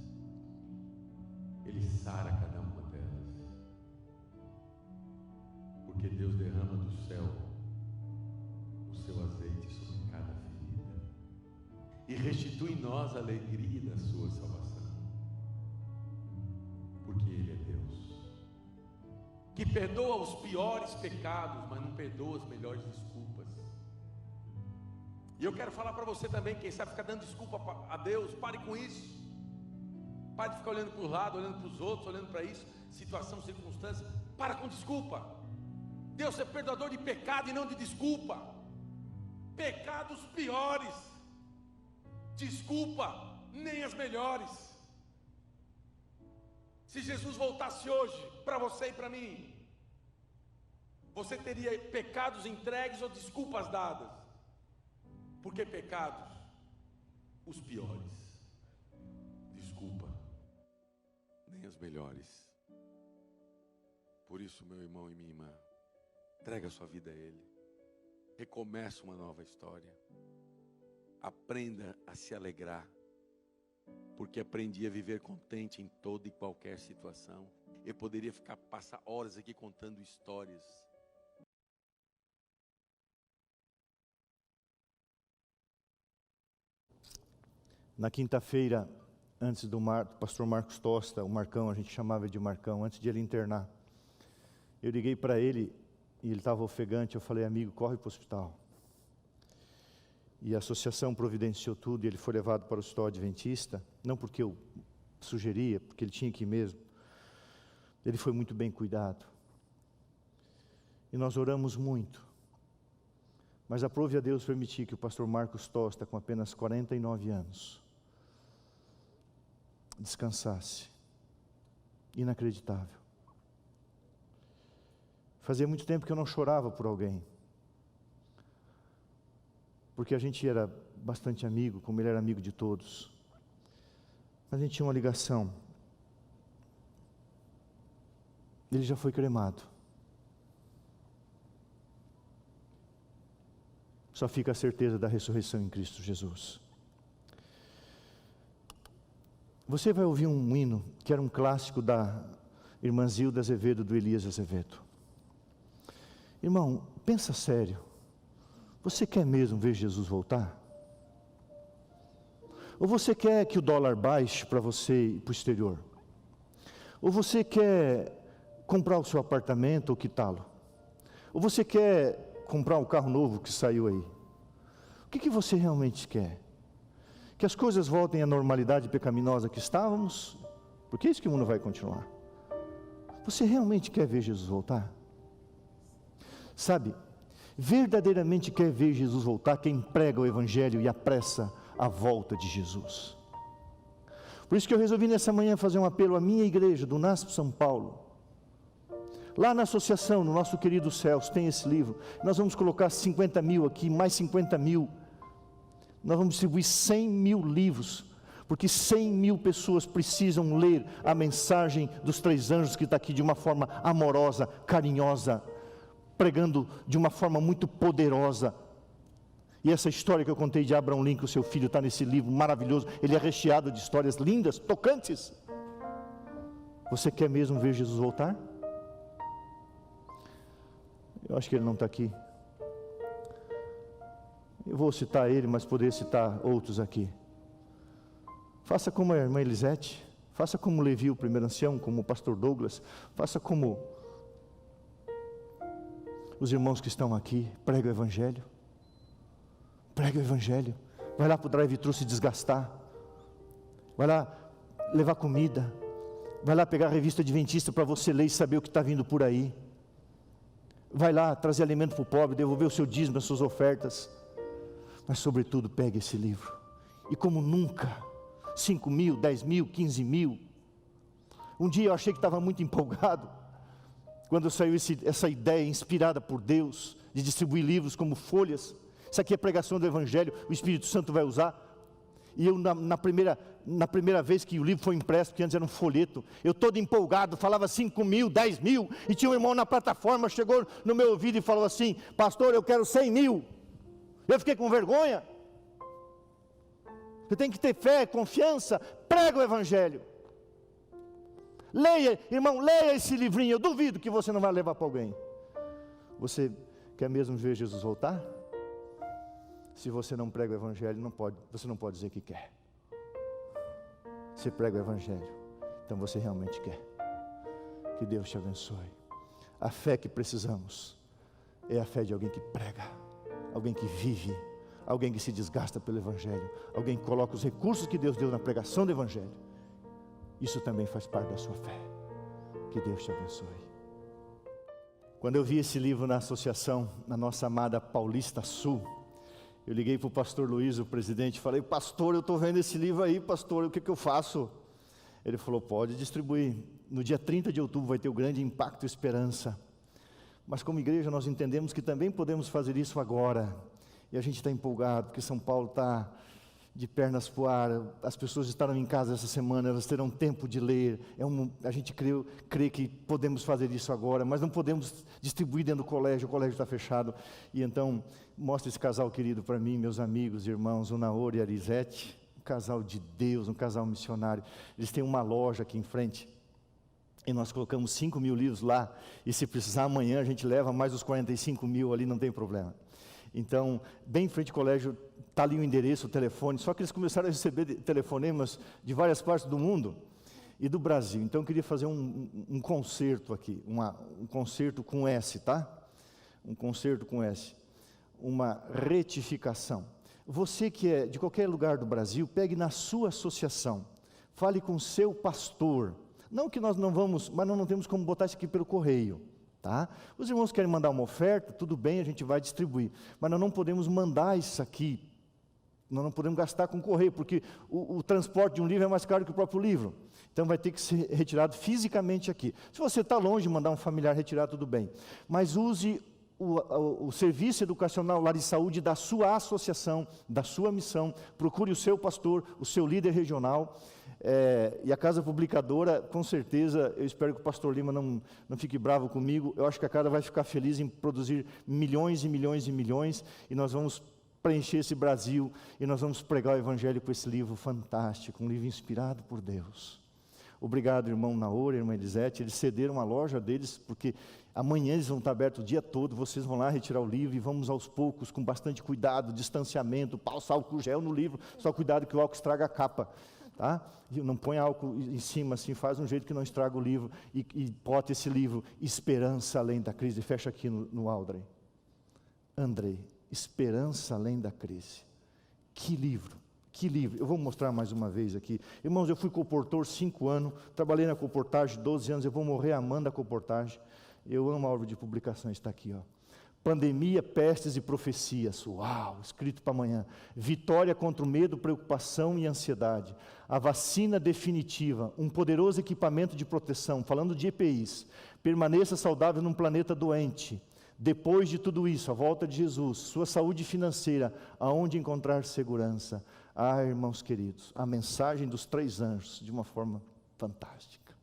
Ele sara cada uma delas. Porque Deus derrama do céu o seu azeite sobre cada ferida e restitui em nós a alegria da sua salvação. Porque Ele é Deus, que perdoa os piores pecados, mas não perdoa as melhores desculpas. E eu quero falar para você também, quem sabe ficar dando desculpa a Deus, pare com isso. Pare de ficar olhando para o lado, olhando para os outros, olhando para isso, situação, circunstância. Para com desculpa. Deus é perdoador de pecado e não de desculpa. Pecados piores, desculpa, nem as melhores. Se Jesus voltasse hoje para você e para mim, você teria pecados entregues ou desculpas dadas? Porque pecados, os piores, desculpa, Nem as melhores. Por isso, meu irmão e minha irmã, entrega a sua vida a Ele. Recomeça uma nova história. Aprenda a se alegrar. Porque aprendi a viver contente em toda e qualquer situação. Eu poderia passar horas aqui contando histórias. Na quinta-feira, antes do pastor Marcos Tosta, o Marcão, a gente chamava de Marcão, antes de ele internar, eu liguei para ele e ele estava ofegante. Eu falei: amigo, corre para o hospital. E a associação providenciou tudo e ele foi levado para o hospital adventista, não porque eu sugeria, porque ele tinha que ir mesmo. Ele foi muito bem cuidado. E nós oramos muito. Mas aprove a Deus permitir que o pastor Marcos Tosta, com apenas 49 anos, descansasse. Inacreditável. Fazia muito tempo que eu não chorava por alguém. Porque a gente era bastante amigo, como ele era amigo de todos. Mas a gente tinha uma ligação. Ele já foi cremado. Só fica a certeza da ressurreição em Cristo Jesus. Você vai ouvir um hino, que era um clássico da irmã Zilda Azevedo, do Elias Azevedo. Irmão, pensa sério. Você quer mesmo ver Jesus voltar? Ou você quer que o dólar baixe para você ir para o exterior? Ou você quer comprar o seu apartamento ou quitá-lo? Ou você quer comprar um carro novo que saiu aí? O que você realmente quer? Que as coisas voltem à normalidade pecaminosa que estávamos? Porque é isso que o mundo vai continuar. Você realmente quer ver Jesus voltar? Sabe, verdadeiramente quer ver Jesus voltar quem prega o Evangelho e apressa a volta de Jesus. Por isso que eu resolvi nessa manhã fazer um apelo à minha igreja do NASP São Paulo. Lá na associação, no nosso querido Céus, tem esse livro. Nós vamos colocar 50 mil aqui, mais 50 mil. Nós vamos distribuir 100 mil livros, porque 100 mil pessoas precisam ler a mensagem dos 3 anjos que está aqui de uma forma amorosa, carinhosa, pregando de uma forma muito poderosa. E essa história que eu contei de Abraham Lincoln, seu filho, está nesse livro maravilhoso. Ele é recheado de histórias lindas, tocantes. Você quer mesmo ver Jesus voltar? Eu acho que ele não está aqui. Eu vou citar ele, mas poderia citar outros aqui. Faça como a irmã Elisete, faça como Levi, o primeiro ancião, como o pastor Douglas, faça como os irmãos que estão aqui. Prega o Evangelho. Prega o Evangelho. Vai lá para o drive-thru se desgastar. Vai lá levar comida. Vai lá pegar a revista adventista para você ler e saber o que está vindo por aí. Vai lá trazer alimento para o pobre, devolver o seu dízimo, as suas ofertas. Mas sobretudo pegue esse livro. E como nunca, 5 mil, 10 mil, 15 mil. Um dia eu achei que estava muito empolgado, quando saiu essa ideia inspirada por Deus, de distribuir livros como folhas. Isso aqui é pregação do Evangelho, o Espírito Santo vai usar. E eu na primeira vez que o livro foi impresso, que antes era um folheto, eu todo empolgado, falava 5 mil, 10 mil, e tinha um irmão na plataforma, chegou no meu ouvido e falou assim: pastor, eu quero 100 mil. Eu fiquei com vergonha. Você tem que ter fé, confiança, prega o Evangelho. Leia, irmão, leia esse livrinho, eu duvido que você não vai levar para alguém. Você quer mesmo ver Jesus voltar? Se você não prega o Evangelho, você não pode dizer que quer. Você prega o Evangelho, então você realmente quer. Que Deus te abençoe. A fé que precisamos é a fé de alguém que prega, alguém que vive, alguém que se desgasta pelo Evangelho, alguém que coloca os recursos que Deus deu na pregação do Evangelho. Isso também faz parte da sua fé. Que Deus te abençoe. Quando eu vi esse livro na associação, na nossa amada Paulista Sul, eu liguei para o pastor Luiz, o presidente, falei: pastor, eu estou vendo esse livro aí, pastor, o que eu faço? Ele falou: pode distribuir. No dia 30 de outubro vai ter o grande Impacto Esperança. Mas como igreja nós entendemos que também podemos fazer isso agora. E a gente está empolgado, porque São Paulo está de pernas para o ar. As pessoas estarão em casa essa semana, elas terão tempo de ler. A gente crê que podemos fazer isso agora, mas não podemos distribuir dentro do colégio, o colégio está fechado. E então, mostra esse casal querido para mim, meus amigos, irmãos, o Naor e a Arizete, um casal de Deus, um casal missionário. Eles têm uma loja aqui em frente, e nós colocamos 5 mil livros lá, e se precisar amanhã a gente leva mais os 45 mil ali, não tem problema. Então, bem em frente ao colégio, está ali o endereço, o telefone, só que eles começaram a receber telefonemas de várias partes do mundo e do Brasil. Então, eu queria fazer um concerto aqui, um concerto com S, tá? Um concerto com S, uma retificação. Você que é de qualquer lugar do Brasil, pegue na sua associação, fale com o seu pastor. Não que nós não vamos, mas nós não temos como botar isso aqui pelo correio. Tá? Os irmãos querem mandar uma oferta, tudo bem, a gente vai distribuir, mas nós não podemos mandar isso aqui, nós não podemos gastar com correio, porque o transporte de um livro é mais caro que o próprio livro, então vai ter que ser retirado fisicamente aqui. Se você está longe, mandar um familiar retirar, tudo bem, mas use o serviço educacional Lar e Saúde da sua associação, da sua missão, procure o seu pastor, o seu líder regional. E a casa publicadora, com certeza, eu espero que o pastor Lima não fique bravo comigo, eu acho que a casa vai ficar feliz em produzir milhões e milhões e milhões, e nós vamos preencher esse Brasil, e nós vamos pregar o Evangelho com esse livro fantástico, um livro inspirado por Deus. Obrigado, irmão Naor, irmã Elisete, eles cederam a loja deles, porque amanhã eles vão estar abertos o dia todo, vocês vão lá retirar o livro, e vamos aos poucos, com bastante cuidado, distanciamento, passar álcool gel no livro, só cuidado que o álcool estraga a capa. Tá? Não põe álcool em cima, assim, faz um jeito que não estraga o livro, e bota esse livro, Esperança Além da Crise, fecha aqui no Aldrey. Andrei, Esperança Além da Crise. Que livro, que livro. Eu vou mostrar mais uma vez aqui. Irmãos, eu fui colportor 5 anos, trabalhei na colportagem 12 anos, eu vou morrer amando a colportagem. Eu amo a árvore de publicações, está aqui, ó. Pandemia, pestes e profecias, uau, escrito para amanhã. Vitória contra o medo, preocupação e ansiedade. A vacina definitiva, um poderoso equipamento de proteção, falando de EPIs. Permaneça saudável num planeta doente. Depois de tudo isso, a volta de Jesus, sua saúde financeira, aonde encontrar segurança. Ah, irmãos queridos, a mensagem dos 3 anjos, de uma forma fantástica.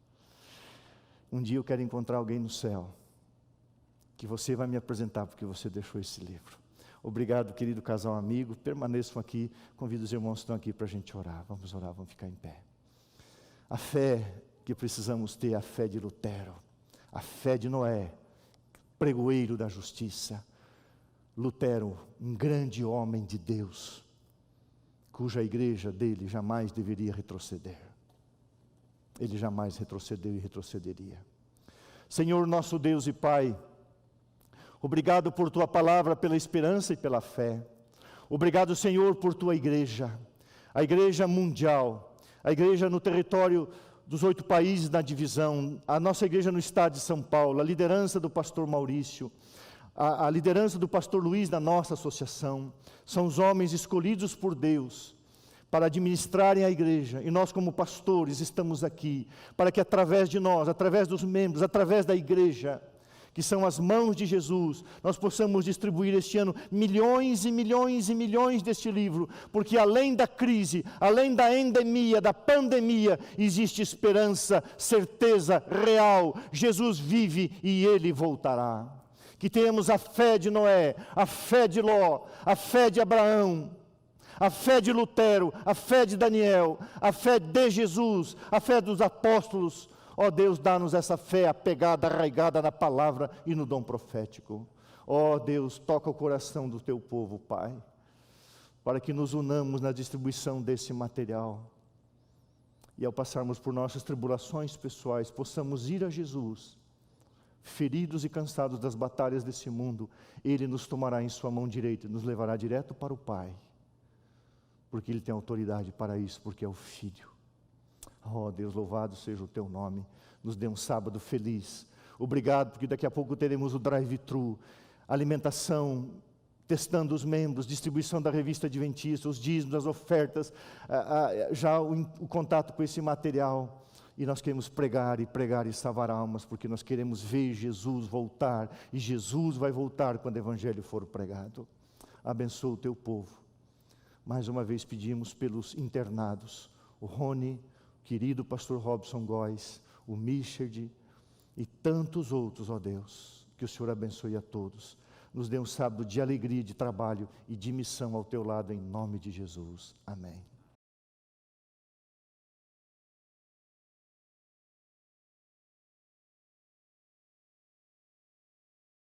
Um dia eu quero encontrar alguém no céu, que você vai me apresentar, porque você deixou esse livro. Obrigado, querido casal amigo, permaneçam aqui, convido os irmãos que estão aqui para a gente orar, vamos ficar em pé. A fé que precisamos ter, a fé de Lutero, a fé de Noé, pregoeiro da justiça. Lutero, um grande homem de Deus, cuja igreja dele jamais deveria retroceder. Ele jamais retrocedeu e retrocederia. Senhor, nosso Deus e Pai, obrigado por Tua palavra, pela esperança e pela fé. Obrigado, Senhor, por tua igreja, a igreja mundial, a igreja no território dos 8 países na divisão, a nossa igreja no estado de São Paulo, a liderança do pastor Maurício, a liderança do pastor Luiz na nossa associação. São os homens escolhidos por Deus para administrarem a igreja, e nós como pastores estamos aqui, para que através de nós, através dos membros, através da igreja, que são as mãos de Jesus, nós possamos distribuir este ano milhões e milhões e milhões deste livro, porque além da crise, além da endemia, da pandemia, existe esperança, certeza real. Jesus vive e Ele voltará. Que tenhamos a fé de Noé, a fé de Ló, a fé de Abraão, a fé de Lutero, a fé de Daniel, a fé de Jesus, a fé dos apóstolos. Ó Deus, dá-nos essa fé apegada, arraigada na palavra e no dom profético. Ó Deus, toca o coração do teu povo, Pai, para que nos unamos na distribuição desse material. E ao passarmos por nossas tribulações pessoais, possamos ir a Jesus, feridos e cansados das batalhas desse mundo. Ele nos tomará em sua mão direita e nos levará direto para o Pai, porque Ele tem autoridade para isso, porque é o Filho. Oh Deus, louvado seja o teu nome. Nos dê um sábado feliz. Obrigado, porque daqui a pouco teremos o drive-thru, alimentação, testando os membros, distribuição da revista Adventista, os dízimos, as ofertas, já o contato com esse material. E nós queremos pregar e salvar almas, porque nós queremos ver Jesus voltar, e Jesus vai voltar quando o Evangelho for pregado. Abençoa o teu povo. Mais uma vez pedimos pelos internados, o Rony, querido pastor Robson Góes, o Michard e tantos outros, ó Deus, que o Senhor abençoe a todos. Nos dê um sábado de alegria, de trabalho e de missão ao teu lado, em nome de Jesus. Amém.